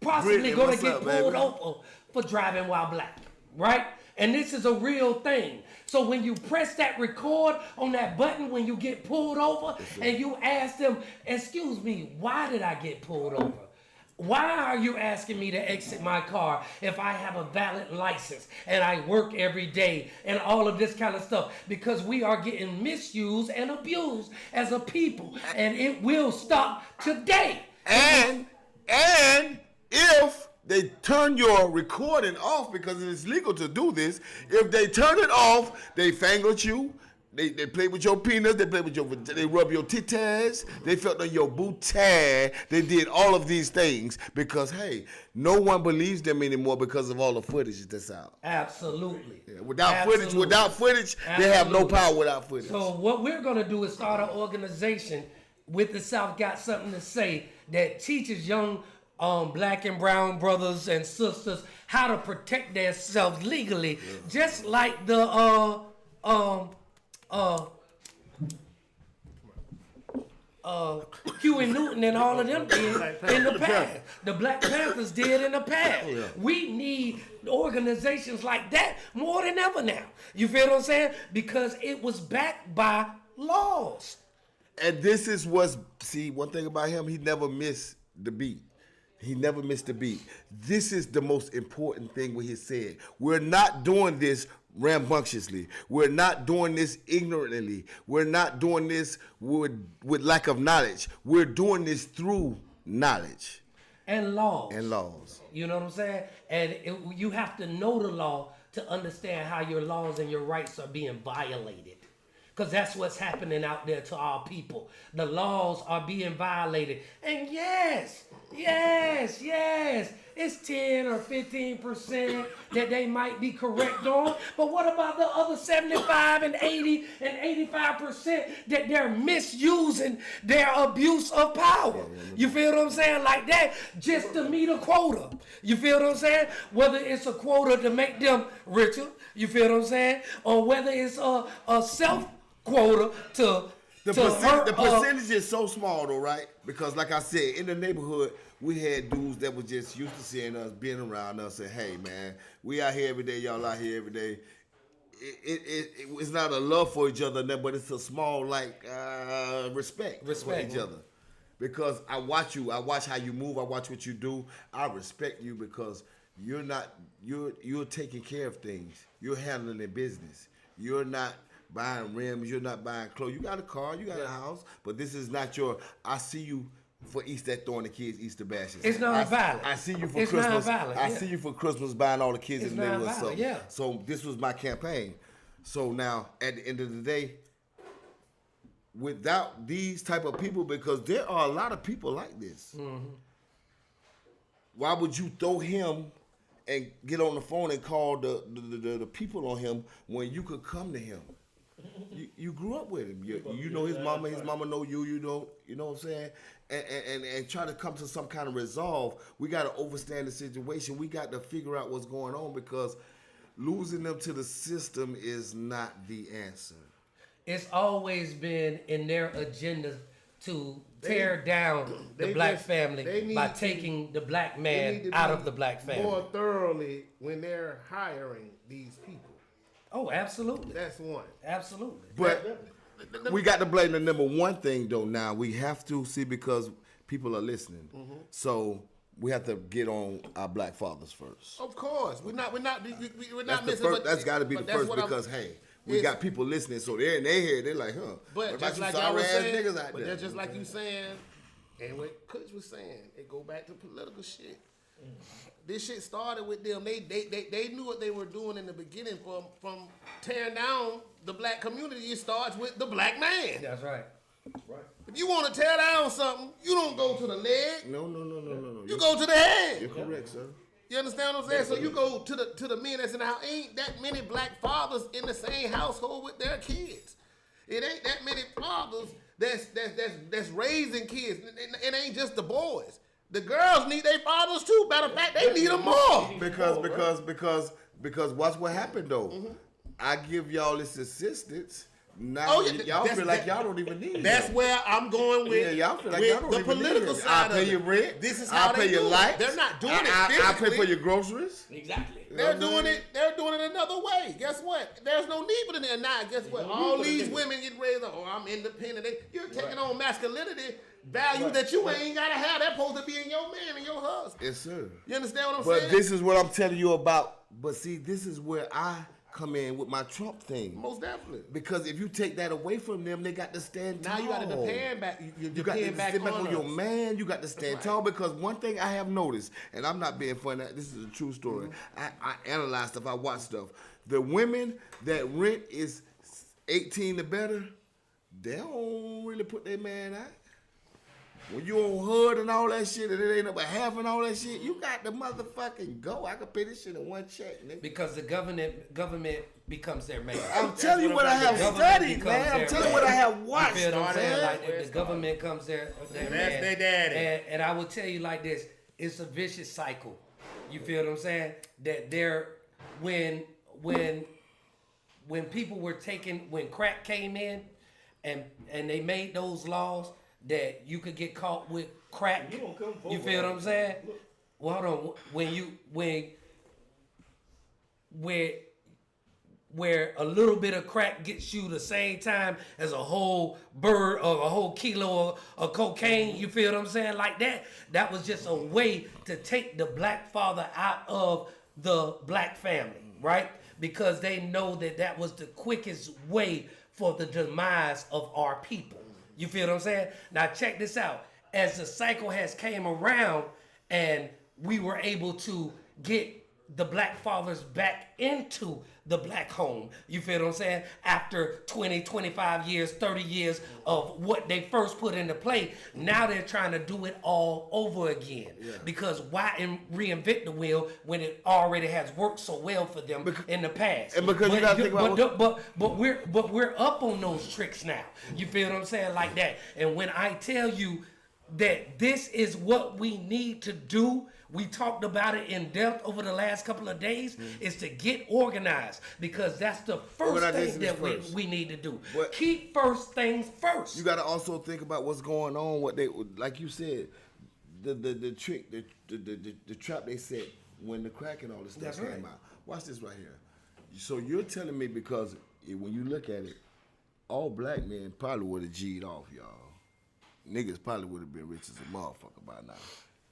possibly going to get pulled over for driving while black, right? And this is a real thing. So when you press that record on that button when you get pulled over and you ask them, excuse me, why did I get pulled over? Why are you asking me to exit my car if I have a valid license and I work every day and all of this kind of stuff? Because we are getting misused and abused as a people, and it will stop today. And if they turn your recording off, because it is legal to do this, if they turn it off, they fangled you. They play with your penis, they rub your titties, they felt on your booty, they did all of these things because, hey, no one believes them anymore because of all the footage that's out. Absolutely. Yeah, without footage, they have no power without footage. So what we're going to do is start an organization with the South Got Something to Say that teaches young black and brown brothers and sisters how to protect themselves legally, just like the Huey Newton and all of them did in the past. The Black Panthers did in the past. We need organizations like that more than ever now. You feel what I'm saying? Because it was backed by laws. And this is one thing about him, he never missed the beat. He never missed a beat. This is the most important thing what he said. We're not doing this rambunctiously. We're not doing this ignorantly. We're not doing this with lack of knowledge. We're doing this through knowledge. and laws. And laws. You know what I'm saying? And you have to know the law to understand how your laws and your rights are being violated. Because that's what's happening out there to our people. The laws are being violated. And yes, it's 10 or 15% that they might be correct on. But what about the other 75 and 80 and 85% that they're misusing their abuse of power? You feel what I'm saying? Like that, just to meet a quota. You feel what I'm saying? Whether it's a quota to make them richer, you feel what I'm saying? Or whether it's a self quota to the percentage is so small though, right? Because like I said, in the neighborhood, we had dudes that was just used to seeing us, being around us, and hey man, we out here every day, y'all out here every day. It's not a love for each other, but it's a small respect for each other. Because I watch you, I watch how you move, I watch what you do. I respect you because you're taking care of things. You're handling the business. You're not buying rims, you're not buying clothes. You got a car, you got a house, but this is not your. I see you for Easter throwing the kids Easter bashes. It's not valid. I see you for Christmas. I see you for Christmas buying all the kids in the neighborhood stuff. Yeah. So this was my campaign. So now at the end of the day, without these type of people, because there are a lot of people like this. Mm-hmm. Why would you throw him and get on the phone and call the people on him when you could come to him? You grew up with him. You know his mama know you. You know what I'm saying? And try to come to some kind of resolve. We got to understand the situation. We got to figure out what's going on because losing them to the system is not the answer. It's always been in their agenda to tear down the black family by taking the black man out of the black family. More thoroughly when they're hiring these people. Oh, absolutely. That's one. Absolutely. But we got to blame the number one thing though. Now we have to see because people are listening. Mm-hmm. So we have to get on our black fathers first. Of course, we're not missing. That's got to be the first because we got people listening, so they're in their head. They're like, huh? But just like y'all was saying, that's just like you saying, and what Coach was saying, it go back to political shit. This shit started with them. They knew what they were doing in the beginning from tearing down the black community. It starts with the black man. That's right. Right. If you want to tear down something, you don't go to the leg. No. You go to the head. You're correct, sir. You understand what I'm saying? So you go to the men that's in the house. Ain't that many black fathers in the same household with their kids. It ain't that many fathers that's raising kids. It ain't just the boys. The girls need their fathers too. Matter of fact, they need them more. Because watch what happened though. Mm-hmm. I give y'all this assistance. Now y'all feel like y'all don't even need it. That's where I'm going with. Yeah, y'all feel like y'all don't even need it. Political side of it. I'll pay your rent. This is how they do it. They're not doing it physically. I'll pay for your groceries. Exactly. They're doing it another way. Guess what? There's no need for them now. Guess what? All these women get raised up. Oh, I'm independent. You're taking on masculinity values that you ain't gotta have. They're supposed to be in your man and your husband. Yes, sir. You understand what I'm saying? But this is what I'm telling you about. But see, this is where I come in with my Trump thing. Most definitely. Because if you take that away from them, they got to stand tall. Now you got to depend back. You got to back sit back on your man. You got to stand tall. Because one thing I have noticed, and I'm not being funny, this is a true story. Mm-hmm. I analyze stuff. I watch stuff. The women that rent is 18 or better, they don't really put their man out. When you on HUD and all that shit, and it ain't up a half and all that shit, you got to motherfucking go. I can pay this shit in one check, nigga. Because the government becomes their man. I'm telling you what I have studied, man. I'm telling you what I have watched. You feel what I'm saying? Like the government comes their man. That's their daddy. And I will tell you like this, it's a vicious cycle. You feel what I'm saying? That when people were when crack came in and they made those laws, that you could get caught with crack. You feel what I'm saying? Well, hold on. Where a little bit of crack gets you the same time as a whole bird or a whole kilo of cocaine, you feel what I'm saying? Like that was just a way to take the black father out of the black family, right? Because they know that was the quickest way for the demise of our people. You feel what I'm saying? Now check this out. As the cycle has came around and we were able to get the black fathers back into the black home. You feel what I'm saying? After 20, 25 years, 30 years of what they first put into play, now they're trying to do it all over again. Because why reinvent the wheel when it already has worked so well for them in the past? And because you gotta think about but we're up on those tricks now. You feel what I'm saying? Like that. And when I tell you that this is what we need to do, we talked about it in depth over the last couple of days, is to get organized, because that's the first thing that we need to do. But keep first things first. You got to also think about what's going on, what they, like you said, the trick, the trap they set when the crack and all this stuff came out. Watch this right here. So you're telling me, because when you look at it, all black men probably would have G'd off, y'all. Niggas probably would have been rich as a motherfucker by now.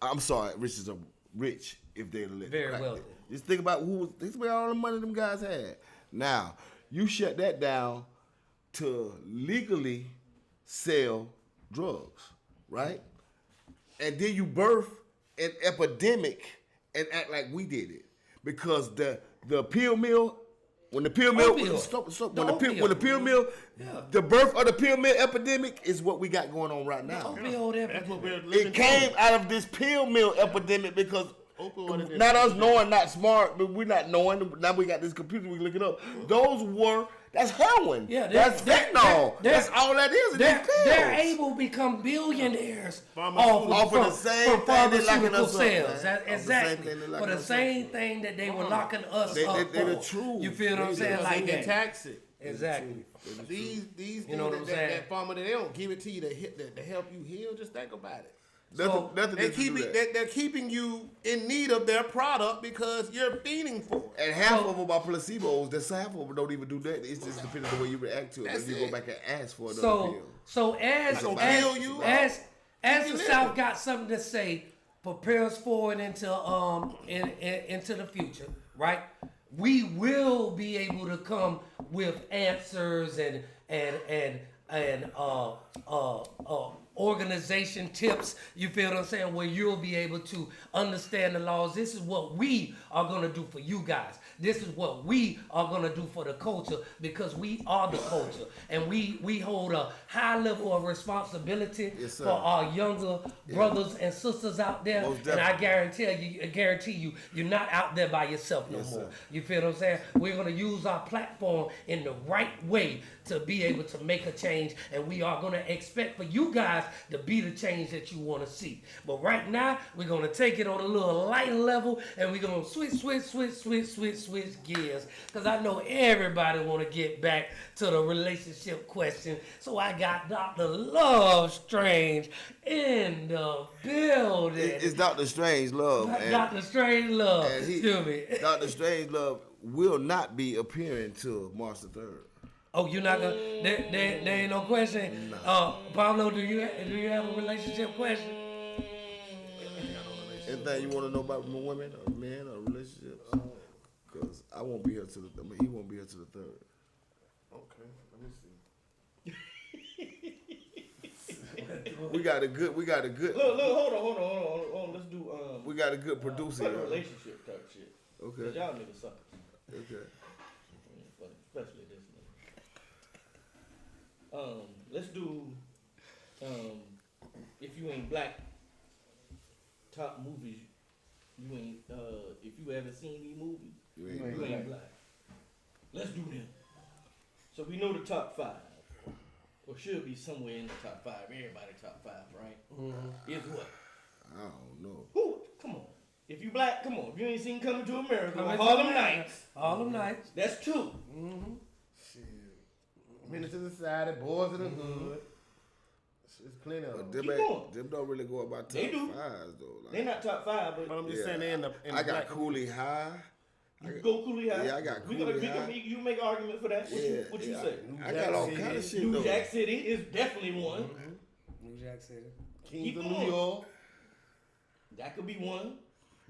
I'm sorry, rich if they'd have let very well. Just think about all the money them guys had. Now, you shut that down to legally sell drugs, right? And then you birth an epidemic and act like we did it. Because the pill mill, when the pill mill, the birth of the pill mill epidemic is what we got going on right now. It came out of this pill mill epidemic because not us knowing, not smart, but we're not knowing. Now we got this computer, we look it up. That's heroin. Yeah, that's fentanyl. That's all that is. They're able to become billionaires off of the same pharmaceutical sales. Exactly. For the same thing that they were locking us up for. The truth. You feel what I'm saying? Like they tax it. Exactly. These you know what I'm saying? That pharma, they don't give it to you to help you heal. Just think about it. They're keeping you in need of their product because you're feeding for it. And half of them are placebos. That's half of them don't even do that. It's just depending on the way you react to it. If you go back and ask for another pill. So as the South got something to say, prepare us forward into the future, right? We will be able to come with answers and organization tips, you feel what I'm saying, where you'll be able to understand the laws. This is what we are going to do for you guys. This is what we are going to do for the culture, because we are the culture. And we hold a high level of responsibility for our younger brothers and sisters out there. And I guarantee you, you're not out there by yourself no more. Sir. You feel what I'm saying? We're going to use our platform in the right way to be able to make a change, and we are going to expect for you guys to be the change that you want to see. But right now, we're going to take it on a little lighter level, and we're going to switch gears, because I know everybody want to get back to the relationship question. So I got Dr. Love Strange in the building. It's Dr. Strange Love. Dr. Strange Love. Excuse me. Dr. Strange Love will not be appearing till March the 3rd. Oh, you're not gonna? There ain't no question. No. Pablo, do you have a relationship question? Anything you want to know about women or men or relationships? Because I won't be here he won't be here till the 3rd. Okay, let me see. We got a good. Look, hold on. Let's do. We got a good producer. Relationship type shit. Okay. Y'all niggas suck. Okay. Especially this nigga. Let's do. If you ain't black, top movies. You ain't. If you haven't seen these movies, you ain't black. Let's do them. So we know the top 5. Or should be somewhere in the top 5. Everybody top 5, right? Mm-hmm. Is what? I don't know. Who? Come on. If you black, come on. If you ain't seen Coming to America, Harlem Nights. Harlem Nights. That's 2. Mm-hmm. Shit. Minutes to the Side, Boys of the Hood. There's plenty of them. Them don't really go about top 5s though. Like, they not top 5, but I'm just saying they in the I got Coolie High. You go Coolie High. Yeah, I got Coolie High. You make an argument for that. What you say? I got all kind of shit though. New Jack City is definitely one. Mm-hmm. New Jack City. Kings of New York. That could be one.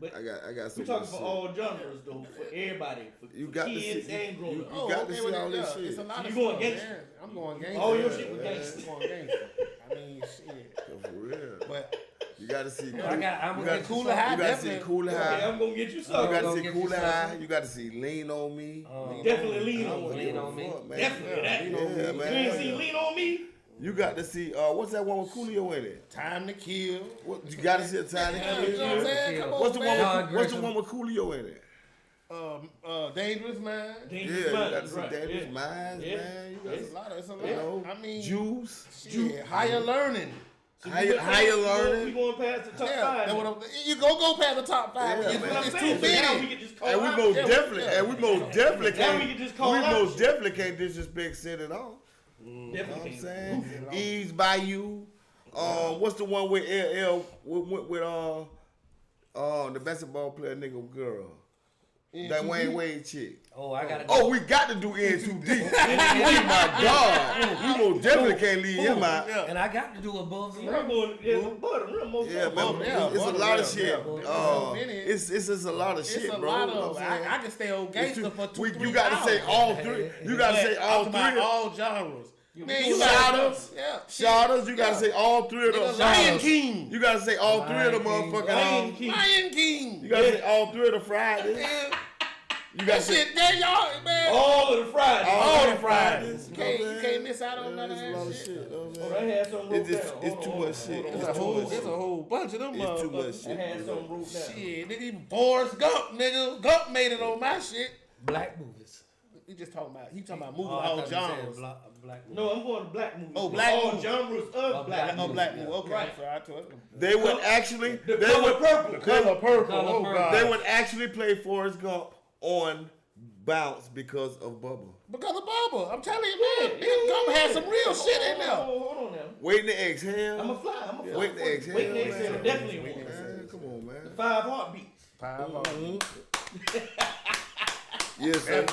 But I got some. We're talking for all genres though, for everybody, for kids and grown ups. You got to see all this shit. It's a lot you going gangster? I'm going gangster. All your shit was gangster. I'm going gangster. I mean, shit. For real. But you gotta see. I'm gonna get Cooler Cooler High. You gotta see Cooler High. I'm gonna get you You something. gotta gonna see get Cooler you High. You gotta see Lean on Me. Definitely lean on me. Lean on Me. Definitely that. Yeah, You ain't man. seen lean on me? You got to see. What's that one with Coolio in it? Time to Kill. What, you got to see a Time to You know what Kill. I'm saying? Come on, What's the one? man. What's the one with Coolio in it? Dangerous Mind. Yeah, Dangerous you got Minds, to see right. Dangerous Yeah. Minds, Yeah. man. You got It's a lot. It's a lot. you know, I mean, Juice. shit, higher learning. Higher We learning. going past the top Yeah, five. that's what you go past the top five. Yeah, it's man. it's I'm too saying, so now we many. can just call And we out. most Yeah, definitely, yeah. and we most definitely Now can't. we can just call we out most shit. definitely can't disrespect Sid at all. Definitely You know what I'm can't. saying? Ease by you. What's the one with LL with the basketball player nigga girl? That Wayne Wade chick. Oh, I gotta. Oh, we got to do in too deep. Oh my God, we most definitely can't leave him out. And I got to do Above the I'm Rim. going, butter, most Yeah, man, Yeah, it's a lot of shit. yeah. It's just a lot of shit, It's a bro. lot You know of. what I'm saying? I can stay on gangster for 2-3 You got to say hours. all three. You got to say all Talk about three. all genres. Man, you Shouters. Yeah. Shouters, you gotta say all three of Nigga, them. Lion King. You gotta say all three of them Lion King. motherfucking. Lion King. Lion King. You gotta say all three of the Fridays. Man, You gotta that say shit, there y'all, man. all of the Fridays. all the Fridays. You know what I'm You saying? can't miss out on none of It's a lot that of shit. shit. You know what I'm Oh, saying? I had some wrote It's just- down. it's too much shit. It's a whole bunch of them It's too much motherfuckers. I shit. had some wrote down. Shit, nigga, even Forrest Gump, nigga. Gump made it on my shit. Black movies. He talking about moving Oh, I all thought you said genres. black movies. No, I'm going to black movies. Oh, black all movies. genres of black Oh, movies. black movie. Okay, Right. so I told him. They would actually. The They color would. purple. Color purple. Color Oh purple. God. They would actually play Forrest Gump on Bounce because of Bubba. Because of Bubba. I'm telling you, man. Nigga, Gump had some real shit in there. Hold on now. Waiting to exhale. I'm a fly. Waiting to exhale. Waiting to exhale. man. Definitely one. Man, come on, man. 5 heartbeats. Yes, sir.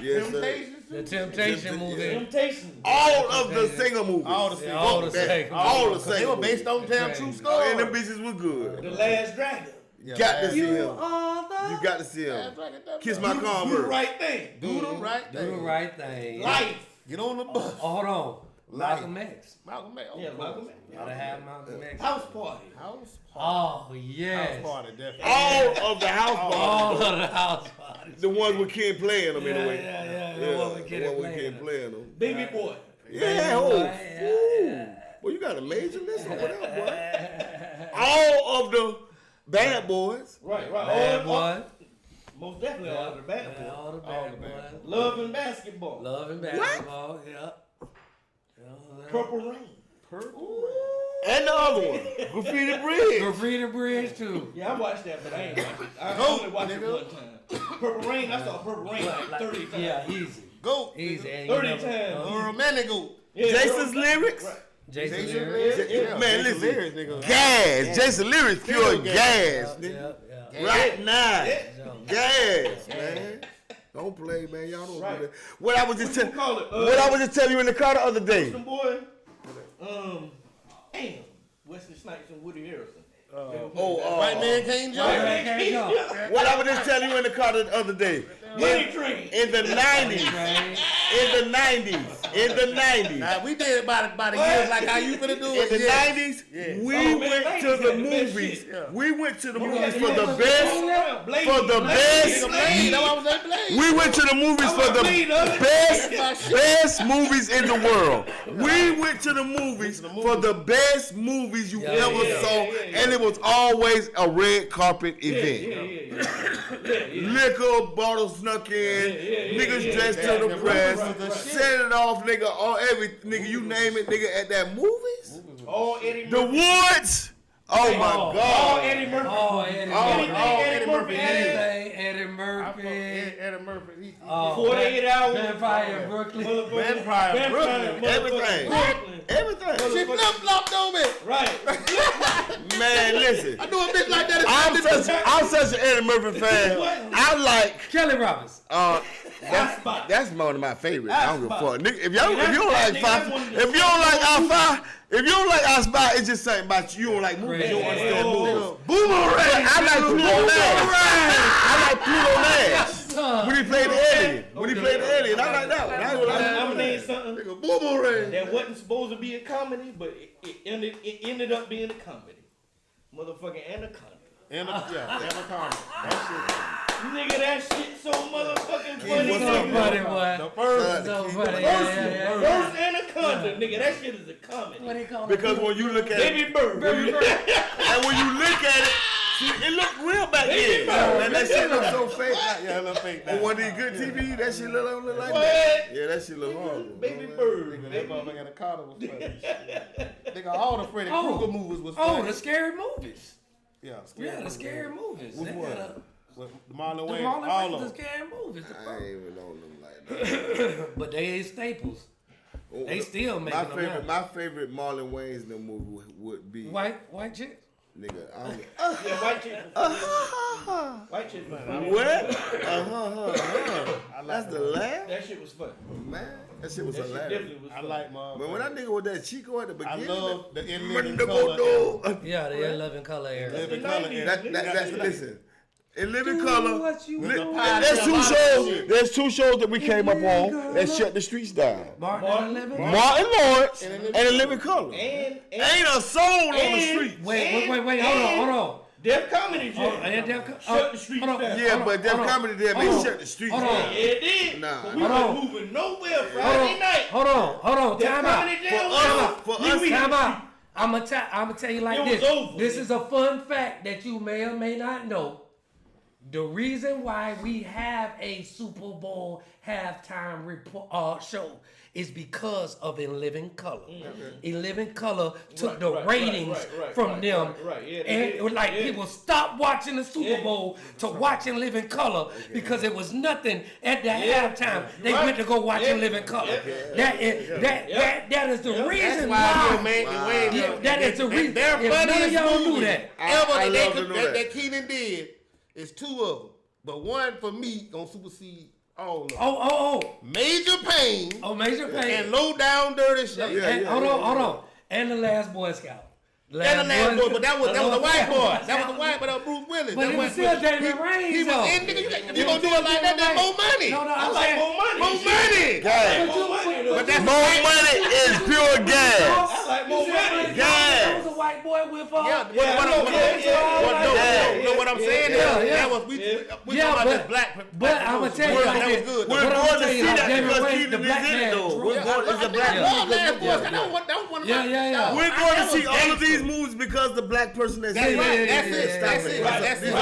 Yes, sir. Temptations, The Temptation movie. Temptations. All of the singer movies. All the Yeah, singers. all the Fuck that. singer All the movies. singer They were movies. based on damn true Oh, stories. and them bitches was good. The Last Dragon. Got to see him. You are the got to see him. Kiss my Do the Converse. right thing. Do the right Do the thing. right thing. Life. Get on the bus. Oh, hold on. Malcolm X. Malcolm X. Yeah, Malcolm X. Gotta have Malcolm X. House Party. House Oh, yes. party, definitely. All of the house All parties. of the house parties. The ones with Ken playing them anyway. Yeah. Yeah, The one with Kid the one with playing Ken them. playing them. Baby Boy. Yeah, oh, Yeah. well, you got a major list over there, boy. All of the bad boys. Right. Bad All- boy. Most definitely all of the bad Yeah, boys. all the bad boys. Love and Basketball. Love and basketball. Yeah. Purple Rain. And the other one, Graffiti Bridge. Graffiti Bridge too. Yeah, I watched that, but I ain't watched it. I only watched it one time. Purple Rain, I saw Purple Rain like 30 times. Yeah, easy. Go. Easy. And 30 you never- times. Romantic go. Yeah, Jason's bro. lyrics. Right. Jason Jason Lyrics. Lyrics. Yeah, man, Jason listen. Lyrics, nigga. Gas. Jason lyrics, pure Pure gas. Yeah, nigga. yeah. Right now. Yeah. Gas, man. Don't play, man. Y'all don't Right. do that. What I was just What you call it? what I was just telling you in the car the other day. Some boy. Damn. Wesley Snipes and Woody Harrelson. White man can't jump. White man can't jump. What I was just telling you in the car the other day. Money Train. In the 90s. Right. In the 90s. In the 90s. Nah, we did about a year like how you finna do In it. the yeah. 90s, Yeah. we Oh, man, went Blade to had the the best movies. shit. We went to the You movies got- for you the got- best. Blade. For the Blade. best. Blade, that's why I was at Blade. We went to the movies for the Blade, huh? best movies in the world. We went to the movies for the best movies you ever saw, and it was always a red carpet event. Liquor bottles snuck in, niggas dressed to the press, set it off, nigga, all nigga, you name it, nigga, at that movies. All Eddie The Murphy. Woods. Oh my All God. Eddie Murphy. Oh, Eddie Anything Murphy. Eddie Murphy had. Anything Eddie Murphy. Eddie Murphy. He 48 hours. Vampire in Brooklyn. Vampire Brooklyn. Everything. Brooklyn. Everything. She flip-flopped on me. Right. Man, listen. I knew a bitch like that. I'm such an Eddie Murphy fan. I like Kelly Roberts. that's one of my favorites. I don't give a fuck. Nigga, if you don't like Nigga, five, that's one of the- if you don't like our five, if you don't like our spot, it's just something about you. You don't like movies. You don't understand movies. Boomerang. I like Pluto Nash. I like Pluto Nash. When he played the alien. When he played the alien, I like that one. I like that I'm one. gonna name something Nigga, boomerang. that wasn't supposed to be a comedy, but it ended up being a comedy. motherfucking Anaconda. Anaconda. That Nigga, that shit so motherfucking funny. So funny, boy. shit. The first. So funny. First Anaconda, nigga, that shit is a comedy. What they call Because when you look at it, Baby bird. and when you look at it, see, it looked real back then. And that shit look so fake. Yeah, it look fake. But when they good TV, that shit look like that. Yeah, that shit look horrible. Baby bird. Nigga, that motherfucker Anaconda was funny. Nigga, all the Freddy Krueger movies was funny. Oh, the scary movies. Yeah, The scary movies. Which They one? got a- With Marlon The Wayans, Marlon all Wayans, of the them. scary movies. I ain't even know them like that. But they ain't staples. They still making my them favorite, now. my favorite Marlon Wayans the movie would be White chick? nigga. I don't, Yeah, white chick. White chick was funny. what? That's the laugh, That shit was funny. man. That shit was That shit hilarious. definitely was I funny. like my. But when that nigga with that Chico at the I beginning, love the in living Mundo color. Bodo. Yeah, the 11 color era. Living the color. 90s. That's listen. In living Do color, what you Li- want. there's Yeah, two a lot of shows. shit. There's two shows that we came up on that shut the streets down. Martin and 11? Martin Lawrence and In Living Color. And Ain't a soul on the street. Wait, hold on. Def Comedy Oh, Jam. and Def Shut the streets hold on. down. Yeah, but Def Comedy there, Hold they on. shut the streets Hold on. down. Yeah, it did. Nah. But we Hold on. wasn't moving nowhere Friday night. Hold on. Def Time out. Comedy Jam was us- over. for We us- hit Time the out. I'm gonna tell you like It was this. over. This is a fun fact that you may or may not know. The reason why we have a Super Bowl halftime show is because of In Living Color. In Living Color took the ratings from them, Yeah, and they it was like did. people stopped watching the Super Bowl to watch In Living Color because it was nothing at the halftime. They Right. went to go watch In Living Color. That is the reason Why why. made the way. Yeah, that is the reason. Their If none of funniest y'all knew movie that. ever I that, love to know that. that Keenan did is two of them, but one for me gonna supersede all of them. Oh. Major Pain Oh, Major Pain. and Low Down Dirty Shit. And, hold on. And the Last Boy Scout. And the last boy, but that was a white boy. That was a white, but that was Bruce Willis. But That it was was- still David he Raines, was though. in, nigga, if you gonna do it like that, then more money. No, I I'm like saying. more money. More shit. money. Gas. More money. though. But that's More money is pure gas. I like more money. That was a white boy with Yeah, what what I'm saying is Yeah. that was we Yeah, talking about this black. But I'm gonna tell you that like was this. good. We're But I'm going gonna to tell you see like that David because Raines, the Keenan black is in it, man. though. We're I going, it's a black love movie. Last Boy Scout. That was one of my. Yeah. We're I- going that to see was all of gangster. these movies because the black person is That's in right. it. That's it. yeah, That's yeah, it. yeah. That's These it.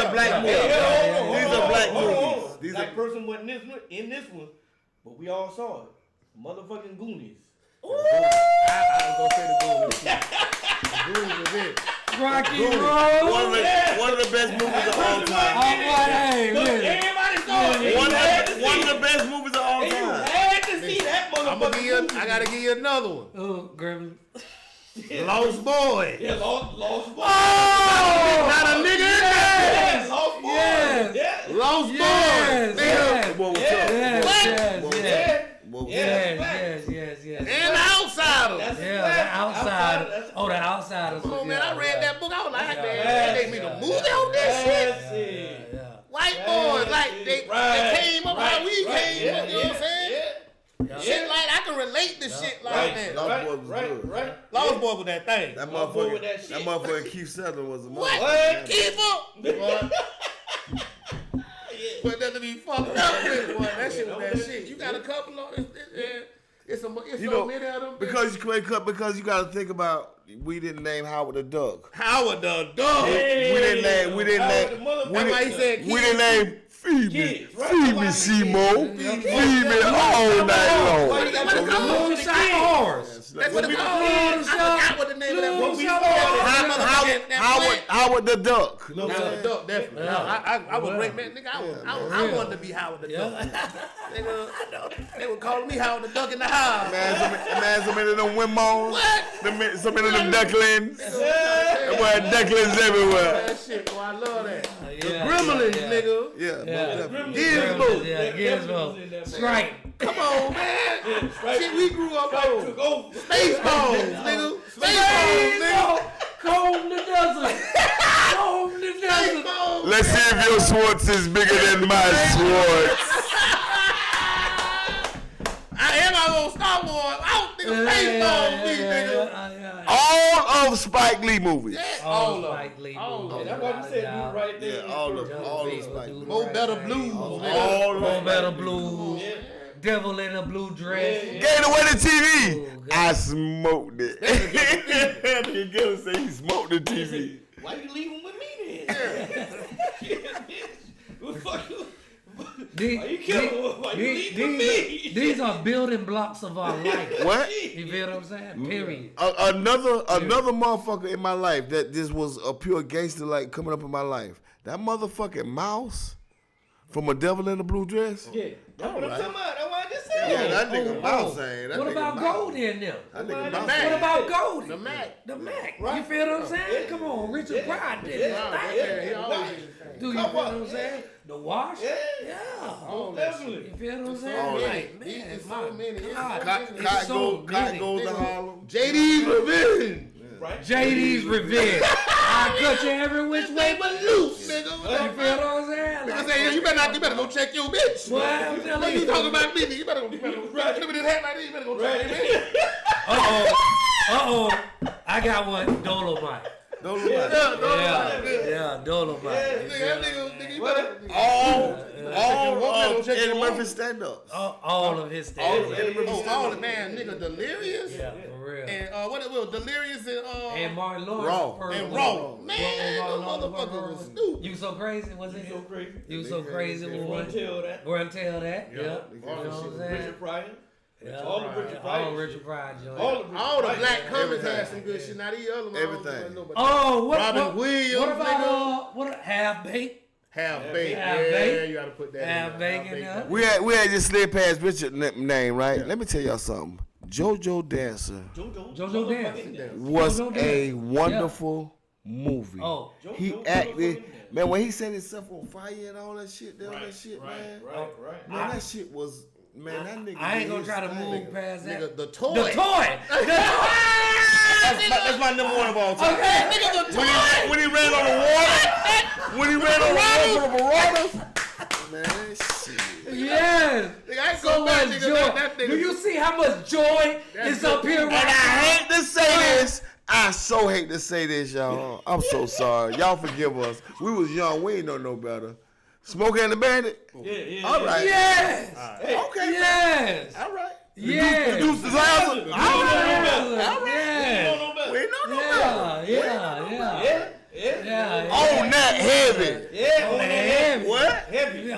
are black movies. Hold These on, are black hold on. movies. These Black are. person wasn't in this one, but we all saw it. Motherfucking Goonies. I was gonna say the Goonies. The Goonies was it. Rocky One Road. of the best movies of all Oh, time. boy, hey, Look, listen. everybody saw it. One of the best movies of all And you time. had to see that I'm gonna give you. motherfucker. I gotta give you another one. Oh, Gremlin. Lost Boy. Yeah, Lost Boy. Not a nigga in there. Yeah, Lost Boy. Yes. Yeah. Lost Yes, Boy. yes, What was Yeah. up? yes, What? yes. What was Yeah. up? Yes. And the Outsider. That's Yeah, a the fact. outside. Oh, the outsiders. Come on, man. I read that book. I was like, Yeah. man, they made me the movie on this shit. That's it. Yeah. White boys, like they came up how we came up. You know what I'm saying? Shit like I can relate to shit like that. Lost Boy was good. Right. Lost Boy with that thing. That Lost Boy with motherfucker, that that shit. motherfucker Keith Sutherland was a What? motherfucker. Keep up. But that to be fucked up with, boy. That shit was that shit. You got a couple of it's so many of them. Because you got to think about, we didn't name Howard the Duck. Howard the Dog. We didn't name. That's why he said We didn't name. Feed me, Kids, right? feed me, Simo. Feed me all night long. Moonshine Horse. That's what it's called. I forgot what the name of that movie was. Howard the Duck. No, Howard the Duck, definitely. I was great, man. Nigga, I wanted to be Howard the Duck. They were calling me Howard the Duck in the house. Man, so many of them windmills. What? So many of them ducklings. There were ducklings everywhere. That shit, boy, I love that. The Yeah, Gremlins, yeah. nigga. Yeah. Gizmo. Yeah, Gizmo. Strike. Come on, man. Shit, we grew up Took on. over. Spaceballs, nigga. Spaceballs, nigga. Comb the desert. Comb the desert. Spaceballs. Let's see if your Swartz is bigger than my Swartz. I am on Star Wars. I don't think of Spaceballs, these niggas. All of Spike Lee movies. All of Spike Lee movies. And that's why you said you right there. Yeah, all of Spike Lee. More Better Blues. More Better Blues. Devil in a blue dress. Gave away the TV. I smoked it. Nigga Gil say he smoked the TV. Why you leaving with me then? Why you killing? Why you leaving with me? These are building blocks of our life. What? You feel what I'm saying? Period. Another motherfucker in my life that this was a pure gangster like coming up in my life. That motherfucking Mouse from A Devil in a Blue Dress. Yeah, that's what I'm talking about. That's what I just said. Yeah, that nigga Mouse ain't. What about Goldie in them? That nigga Mac. Mouse. What about Goldie? The Mac. The Mac. You feel what I'm saying? Come on, Richard Pryor did his thing. He always did his thing. Do you feel what I'm saying? The Wash? Yeah. Yeah. Definitely. You feel what I'm So saying? many. It's so many. Cotton goes to Harlem. JD's Revenge. Right? JD's Revenge. I cut you every which way but loose. Nigga, You feel what I'm saying? I say, you better go check your bitch. What I'm telling What you you. talking about me? You better go look at this hat like this. You better go check your bitch. Uh-oh. I got one. Dolomite. Yeah, Dolomite. Nigga, you better. All of Eddie Murphy stand-ups. All of his stands. All the man, nigga, Delirious. Yeah, for real. And what it was, Delirious And Martin Lawrence. Raw. and Raw. Man, those motherfuckers was stupid. You so crazy, was it? So crazy. You so crazy, Go boy. and tell that. Go and tell that. Yeah. You know what I'm saying? Richard Pryor. Yeah. All of Richard Pryor. All Richard Pryor joints. All the black comics had some good shit. Now these other ones, Everything. Oh, what Robin what, Williams, What about what Half Baked? Half baked. Half Yeah, baked. you gotta put that Half in baked there. in there. We had just slid past Richard name, right? Let me tell y'all something. JoJo Dancer JoJo Dance. was JoJo a Dance. wonderful movie. Oh, He acted, man, when he set himself on fire and all that shit, man. Right. Man, that shit was, man, that nigga. I ain't gonna did try to his move thing. past that. Nigga, the toy. The toy. That's my number one of all time. Okay, nigga, the toy. When he ran on the water, for the Marauders. Man, shit. Yes. Nigga, I So go back, much nigga. joy. That nigga. Do you see how much joy is up here And right I hate to say this. I so hate to say this, y'all. I'm so sorry. Y'all forgive us. We was young. We ain't know no better. Smokey and the Bandit? Yeah. All right. Yes. Okay. Yes. All right. Yes. The Deuces House. All right. Yes. We ain't know no better. Yeah. On that heavy. Heavy. What? Heavy.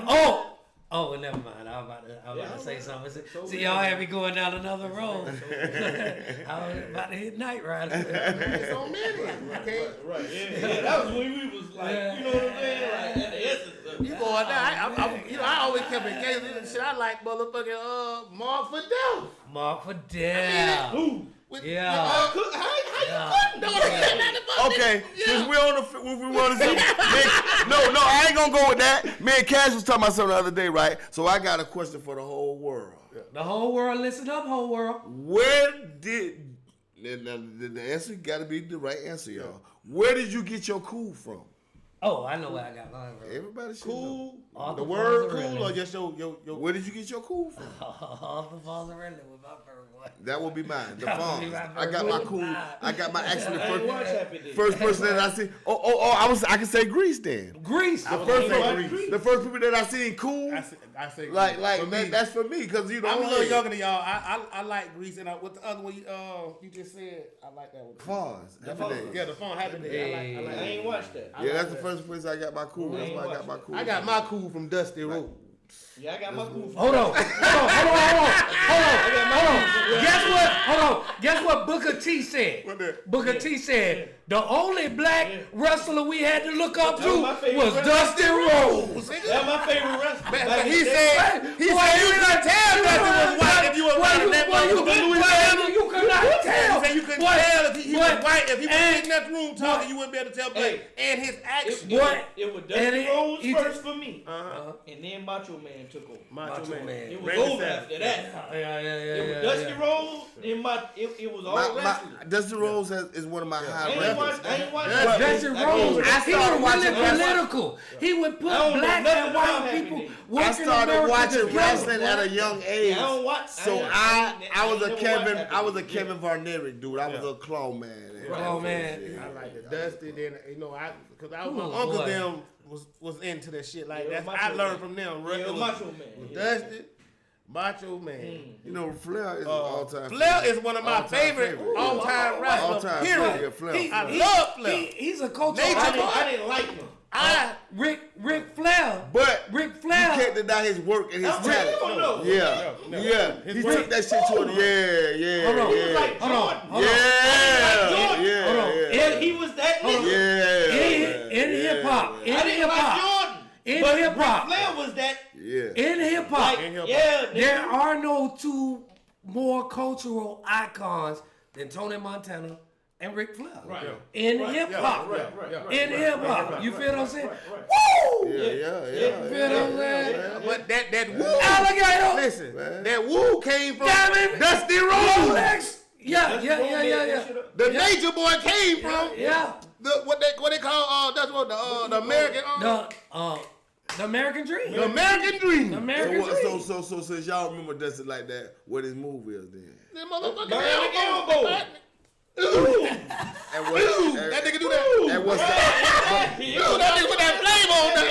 Oh, never mind. I was about to say something. See, y'all had me going down another road. I was about to hit Night Rider. It's so many. Okay. Right. Yeah. That was when we was like, you know what I'm saying? Like, at the essence of it. You going down? I always kept in case and shit. I like motherfucking Mark for Death. Mark for Death. Yeah. How you couldn't? Okay, since we on the, we want to see. No, I ain't gonna go with that. Me and Cash was talking about something the other day, right? So I got a question for the whole world. The whole world, listen up, whole world. Where did the answer got to be the right answer, y'all? Where did you get your cool from? Oh, I know where I got mine from. Everybody should Cool. Arthur The word Fonzarelli. cool or just your Where did you get your cool from? Arthur Fonzarelli was my first one. That would be mine. The That would be Fonz. my I got my first cool. one. I got my actually I ain't watch Happy Days. first person that I see. I can say Grease then. Grease. The first people that I seen cool. I say Like for me, that's for me because you know I'm a little younger than y'all. I like Grease and what the other one you just said. I like that one. Fonz. Happy Days. Yeah, the phone Happy Day. I like I ain't watched that. Yeah, that's the first place I got my cool. That's why I got my cool. I got my cool from Dusty Road. Yeah, I got my cool. Hold on. Guess what Booker T said? What that? Booker T said the only black wrestler we had to look up That was my to favorite was wrestler. Dusty Rhodes. That's my favorite wrestler. But he said you couldn't tell Dusty was white if you was white in that motherfucker. You could not tell. He said you couldn't tell if he was white. If he was and- in that room talking, you wouldn't be able to tell black. And his action. It was And Dusty Rhodes he first just- for me, and then Macho Man took over. Macho Man. It was Randy over Savage. after that. It was Yeah. Dusty Rhodes, then it was all wrestling. Dusty Rhodes is one of my high I ain't rankings. watched Dusty Rhodes, I he started was watching really political. He would put I don't know black nothing and about white Happy people Days. working I started America watching together. wrestling at a young age. I don't watch. So I was a Kevin Varnerick, dude. I was a claw man. Claw man. I like the Dusty. Then because my Ooh, uncle boy. them was into that shit like Yeah, that. Macho I learned Man. from them. Yeah, Macho Man. Yeah. Dusty, Macho Man. You know, Flair is all-time. Flair is one of my All-time favorite all-time wrestlers. All-time Period. favorite. Yeah, Flair. I love Flair. He's a culture. I didn't like him. Ric Flair. But Ric Flair. you can't deny his work and his talent. No. Yeah. He took that shit to it. Yeah. Hold on. He was like Hold on. Jordan. Hold on. Yeah. Hold on. Yeah. He was that nigga. In hip hop. I didn't like Jordan. In but hip hop. Ric Flair was that. Yeah. In hip hop. Yeah, There nigga. are no two more cultural icons than Tony Montana and Ric Flair. Right. In hip hop. In hip hop. You feel what I'm saying? Woo! Yeah. You feel what I'm saying? But that woo, Alligator. listen, that woo came from Diamond. Dusty Rhodes. Rolex. Yeah. The Nature Boy came from Yeah. what they call that's what the American The American Dream. the American Dream. The American Dream. So since y'all remember Dusty like that, what his move is then? That motherfucking Bionic elbow. And That nigga do that. And what's that? That nigga put that flame on that.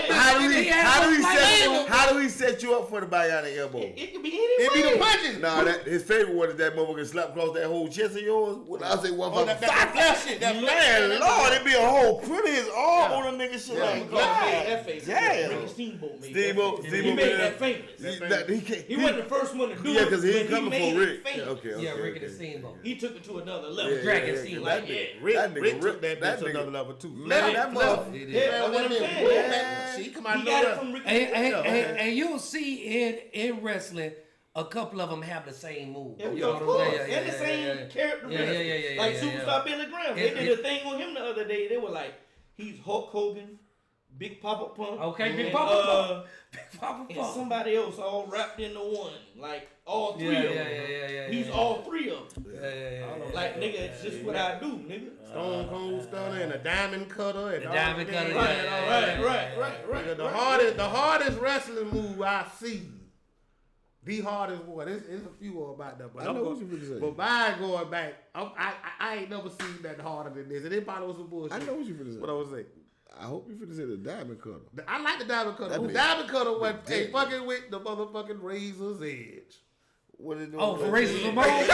How do he set you up for the bionic elbow? It could be It be any the way. punches. Nah, his favorite one is that motherfucker slap across that whole chest of yours. When I say one fucking That shit. That man, Lord, it be a whole put his arm on a nigga shit like That face. damn. Ricky Steamboat made Steamboat, that. He made that famous. He wasn't the first one to do it. Yeah, because he ain't but coming made for it Rick. famous. Okay. Yeah, Ricky the Steamboat. He took it to another level. Yeah, Dragon yeah, Steam. that Like, nigga- Rick took that that bitch to nigga- another level too. Man, that motherfucker. Yeah, that's what I'm saying. She come out He got it from Ricky. And you'll see in wrestling, a couple of them have the same move. Yeah, You know of what I'm course. saying? And the same character. Yeah. Like Superstar Billy Graham. They Yeah. did a thing on him the other day. They were like, he's Hulk Hogan, Big Papa Pump. Okay, Big and, Papa Pump. Big Papa and Pump. somebody else all wrapped into one. Like all three of them. Yeah. He's all three of them. Yeah. Like, nigga, it's just what I do, nigga. Stone Cold Stunner and a Diamond Cutter and The all Diamond that. Cutter, Right. yeah. The hardest wrestling move I see. The hardest one. There's a few about that, but I know what you finna say. But mine going back, I ain't never seen that harder than this. And it probably was some bullshit. I know what you finna say. What I was saying. I hope you finna say the diamond cutter. I like the Diamond Cutter. That The bitch- Diamond Cutter was dead. fucking with the motherfucking Razor's Edge. What is Oh, for Razors Ramon? And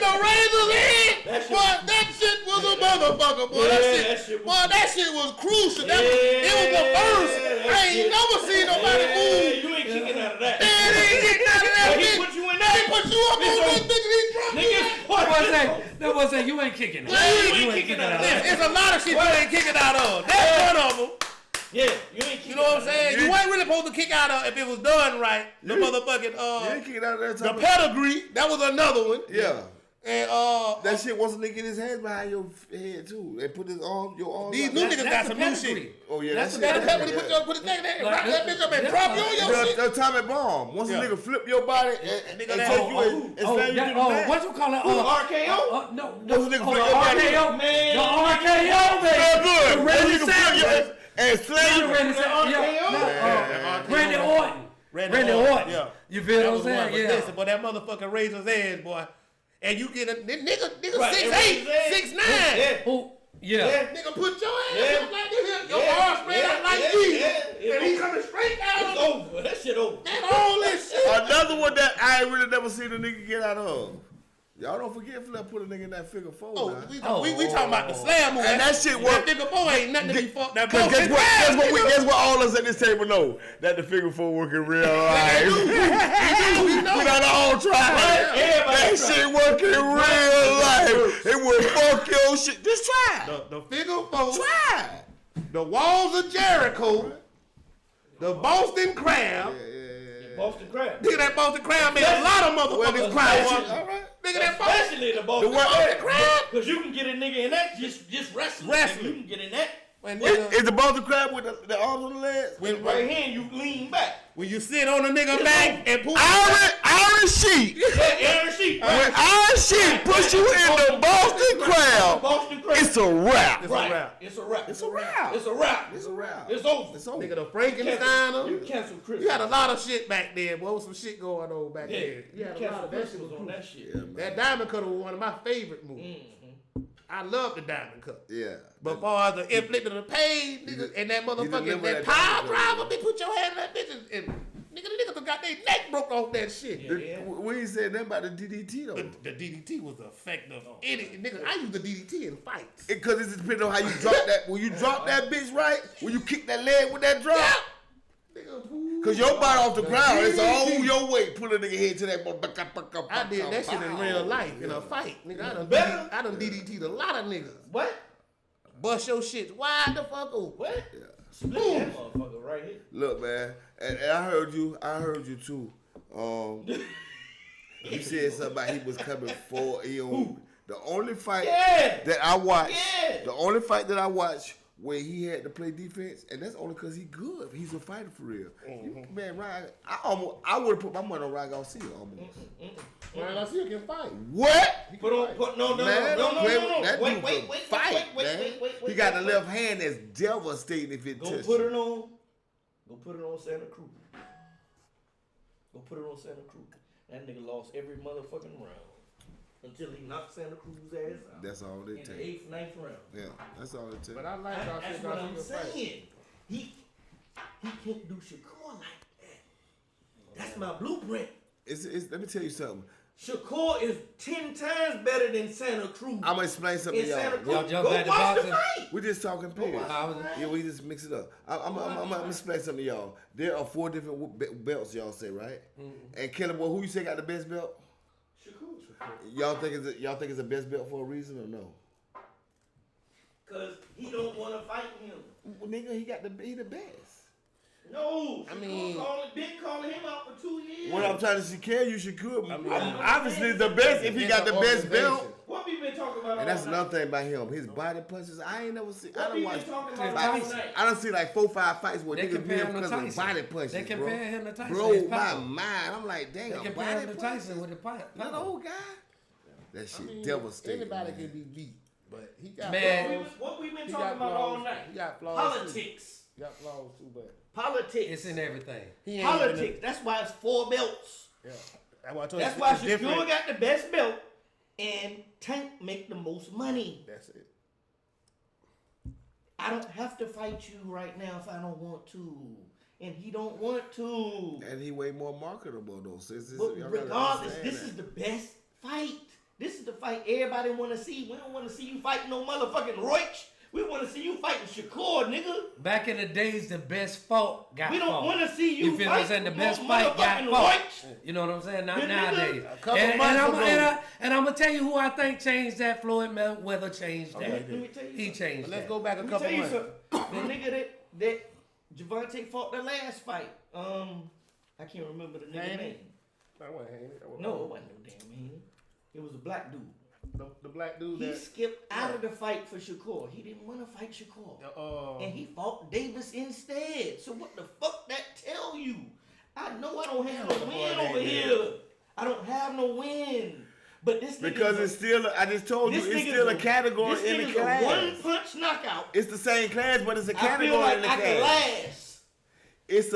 the Razor's Edge. That shit Boy, that shit was a motherfucker, boy. That shit was crucial. It was the first. I ain't never seen nobody move. You ain't kicking out of that. Man, he ain't getting out of that He bitch. put you in that. He put you up on that bitch and he dropped you. That was saying you ain't kicking it. You ain't kicking out of that. It's a lot of shit you ain't kicking out of. That's one of them. Yeah, you ain't kicking You know what I'm saying? Yeah. You ain't really supposed to kick out of if it was done right. The Yeah. motherfucking You ain't kicking out of that the time. pedigree. That was another one. Yeah. And That shit wasn't to get his hands behind your head too. They put his arm, your arms. these out. new niggas got That's some the new pedigree. shit. Oh yeah, That's that the shit. That when he put his neck there, rock that bitch up and drop you on your shit. The atomic bomb. Once Yeah. a nigga flip your body and Nigga, take that- you and slam you to the back. What you call it? RKO? No, Once a nigga the flip your body. RKO, Man. the RKO, baby. So good. The Once Randy you can flip your Savage. and slam you. Randy Savage. Randy Orton. Randy Orton. Yeah. You feel That what I'm was one. saying? But Yeah. listen, boy, that motherfucking Razor's Edge, boy. And you get a nigga Right, 6'8", Razor's Edge. 6'9". Yeah. Who? Yeah. Nigga put your ass Yeah. up like this, your Yeah. arms spread out like Yeah. these, Yeah. and he coming straight down. It's over. That shit over. And all this shit. Another one that I ain't really never seen a nigga get out of. Y'all don't forget Flair put a nigga in that figure four. Oh, now. we talking about the slam move. And that shit work. That nigga boy ain't nothing to be fucked. That Cause bullshit ass, guess what all us at this table know? That the figure four working real life. We done all tried. That shit working real life. It would fuck your shit. Just try it. The figure four, Try the walls of Jericho, the Boston Crab. Boston Crab. Nigga, that Boston Crab made a lot of motherfuckers cry. All right. Nigga, that Boston Especially the Boston Crab. Because you can get a nigga in that just wrestling. Wrestling. You can get in that. When Is the Boston Crab with the arms on the legs? when Right hand, you lean back. When you sit on a nigga back and pull Iron Sheik. Aaron Sheik. When Iron Sheik push you in the Boston crowd, it's a wrap. It's a wrap. It's a wrap. It's a wrap. It's a wrap. It's a wrap. It's over. It's over. Nigga, the Frankensteiner. You cancel Chris. You had a lot of shit back there, boy. Some shit going on back Yeah. there. You had a lot of that shit. was on that shit. Yeah, man. That Diamond Cutter was one of my favorite movies. I love the Diamond Cutter. Yeah. But far as the inflicting of the pain, nigga, and that motherfucking delivered that that power Diamond driver, Cutter. bitch, put your hand in that bitch and nigga, the niggas got their neck broke off that shit. Yeah. We ain't said nothing about the DDT though. The DDT was the effect of any nigga. I use the DDT in fights. Because it's depending on how you drop that. When you drop that bitch right, when you kick that leg with that drop. Cause your body off the ground, it's all your weight. Pull a nigga head to that. I did that shit in real life in a fight, nigga. I done DDT'd a lot of niggas. What? Bust your shit wide the fuck open. What? Split that motherfucker right here. Look, man, and I heard you too. You said something about he was coming for the only fight that I watched. Yeah. The only fight that I watched where he had to play defense, and that's only because he good. He's a fighter for real. Man, Ryan, I would have put my money on Ryan Garcia almost. Ryan Garcia can fight. What? No. Wait, Fight, man. He got the left hand that's devastating if it Go touches. put it on Santa Cruz. That nigga lost every motherfucking round until he knocked Santa Cruz's ass out. That's all it in takes. the 8th, 9th round. Yeah, that's all it takes. But I like That's Garcia. what I'm Garcia fight. saying. He can't do Shakur like that. That's my blueprint. Let me tell you something. Shakur is 10 times better than Santa Cruz. I'm gonna explain something in to Santa y'all. Cruz. Y'all jump Go back to watch the boxing? fight. We're just talking players. Yeah, we just mix it up. I'm gonna explain something to y'all. There are 4 different belts, y'all say, right? And Killer Boy, who you say got the best belt? Shakur. Y'all think it's the best belt for a reason or no? Cause he don't want to fight him. Well, nigga, he the best. No, I mean- been calling him out for 2 years. When I'm trying to secure you, Shakur. mean, Obviously, the best if he got the best belt. What we been talking about? And that's all night? another thing about him. His body punches. I ain't never seen. I What don't we watch. been talking about Tyson. all night? I don't see like 4-5 fights where They niggas compare win him to because of Tyson. body punches. They compare him to Tyson. Blow His my power. mind. I'm like, dang, They a compare body him to punches. Tyson with the power. That old guy. That shit I mean, devastating. Anybody man. can be beat, but he got Man. flaws. What we been He talking got about all flaws. night? He got flaws. Politics. He got flaws too, but Politics. It's in everything. he ain't Politics. That's why it's 4 belts. Yeah. That's why I told That's you why it's different. Shakur got the best belt and Tank make the most money. That's it. I don't have to fight you right now if I don't want to. And he don't want to. And he way more marketable though. So But y'all gotta regardless, understand this that. is the best fight. This is the fight everybody want to see. We don't want to see you fighting no motherfucking Roach. We want to see you fighting Shakur, nigga. Back in the days, the best fought got We don't fought. want to see you feel what I'm fight saying? The no best fight got motherfucking fought. Roach. You know what I'm saying? Not Good nowadays. nigga. A couple months ago. And I'm gonna tell you who I think changed that. Floyd Mayweather changed that. Let me tell you He something. changed But that. let's go back a Let me couple tell you months. something. The nigga that Javante fought the last fight. I can't remember the nigga Haney? name. That wasn't Haney. That wasn't No, it wasn't no damn Haney. It was a black dude. the black dude He that. skipped out of the fight for Shakur. He didn't want to fight Shakur. And he fought Davis instead. So what the fuck that tell you? I know I don't have no win over here. I don't have no win. But this nigga Because it's still, I just told you, this it's nigga's still a category this in the nigga's class. a one-punch knockout. It's the same class, but it's a I category feel like in the I can class. last. It's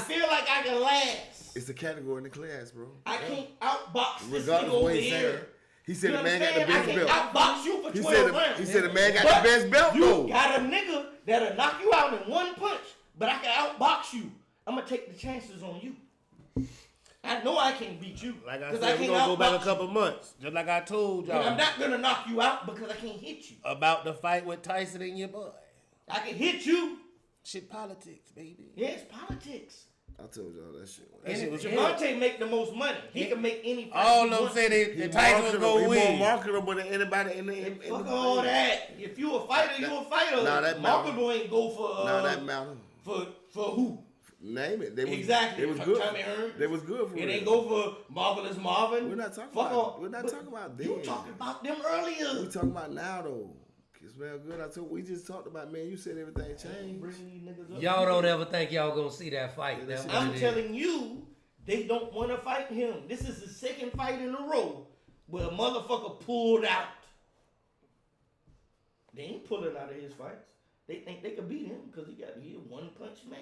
feel like I can last. It's a category in the class, bro. I can't outbox this Regardless nigga of what over he's saying. here. He said You the man got the understand? best belt. I can outbox you for He 12 rounds. said the man got But the best belt you though. got a nigga that'll knock you out in one punch, but I can outbox you. I'm gonna take the chances on you. I know I can't beat you. Like I 'cause said, we're can't going to go back a outbox couple months. Just like I told you. And I'm y'all not gonna knock you out because I can't hit you. about the fight with Tyson and your boy. I can hit you. Shit, politics, baby. Yeah, it's politics. I told y'all that shit. That shit was your Javante make the most money. He can make any fight All he of them wants. say He that Tyson was He going to more win. marketable than anybody in the Fuck all that. If you a fighter, you a fighter. Nah, that matter. Marketable ain't go for Now that matter. for who? Name it. They was, Exactly. They was good. Tommy Hearns. They was good for It real. ain't go for Marvelous Marvin. We're not talking Fuck about. off. We're not But talking about You them. talking about them earlier. We talking about now though. It smell good. We just talked about, man. You said everything changed. Y'all don't ever think y'all gonna see that fight. I'm telling you, they don't want to fight him. This is the second fight in a row where a motherfucker pulled out. They ain't pulling out of his fights. They think they can beat him because he a one-punch man.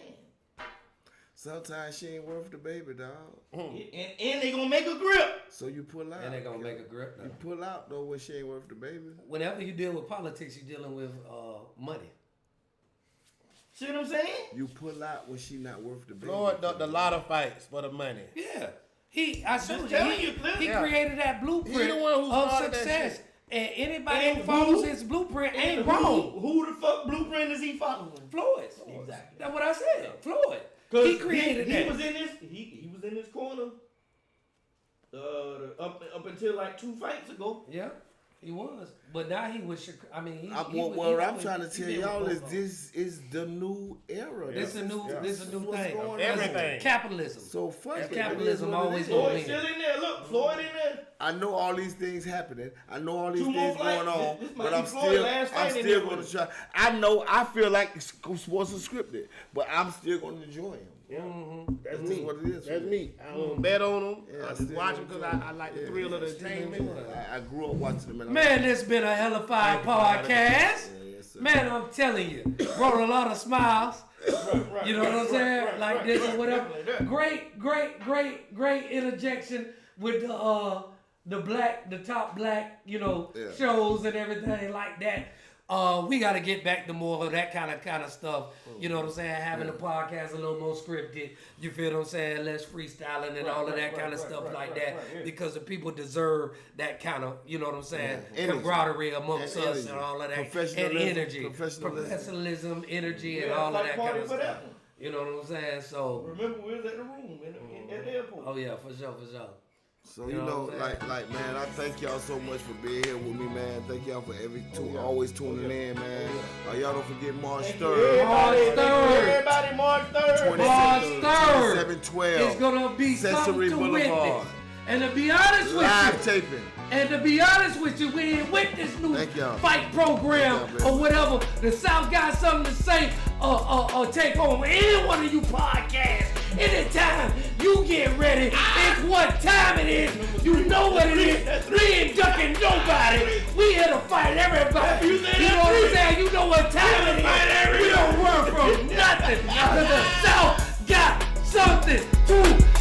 Sometimes she ain't worth the baby, dog. And they gonna make a grip. So you pull out. And they gonna make a grip. You pull out though when she ain't worth the baby. Whenever you deal with politics, you're dealing with money. See what I'm saying? You pull out when she not worth the baby. Lord, the lot of fights for the money. Yeah. He created that blueprint He the one who of started that success. shit. And anybody who follows his blueprint ain't wrong. Who the fuck blueprint is he following? Floyd. Exactly. That's what I said. Floyd. He created that. He was in his corner up until like 2 fights ago. Yeah. He was, but now he was. I mean, what I'm trying to tell y'all is this is the new era. This is a new thing. Everything. Capitalism. So fuck it. Capitalism always Floyd gonna still in there. Look, Floyd in there. I know all these things happening. I know all these things going on, this but might I'm be Floyd's still last fight going to try. I feel like sports are scripted, but I'm still going to enjoy him. Yeah. That's me. What it is. That's me. I don't bet on them. Yeah, I just watch them because I like the thrill of the entertainment. I grew up watching them. Man, this been a hellified podcast. Yes, sir. Man, I'm telling you, brought a lot of smiles. You know what I'm saying? Like this or whatever. Great interjection with the top black, shows and everything like that. We got to get back to more of that kind of stuff. You know what I'm saying? Having the podcast a little more scripted. You feel what I'm saying? Less freestyling and all of that kind of stuff like that. Because the people deserve that kind of, you know what I'm saying? Camaraderie amongst us and all of that. And energy. Professionalism, energy, and all of that kind of stuff. You know what I'm saying? So remember, we was at the room at the airport. Oh yeah, for sure. So like man, I thank y'all so much for being here with me, man. Thank y'all for always tuning in, man. Y'all don't forget March 3rd. Everybody, March 3rd. March 3rd. 2712. It's gonna be Sensory something to Boulevard. witness. And to be honest with Live you, taping. And to be honest with you, we ain't with this new fight program or whatever. The South got something to say or take home any one of you podcasts. Anytime you get ready, it's what time it is. You know what it is. We ain't ducking nobody. We here to fight everybody. You know what I'm saying? You know what time it is. We don't run from nothing. Because the South got something to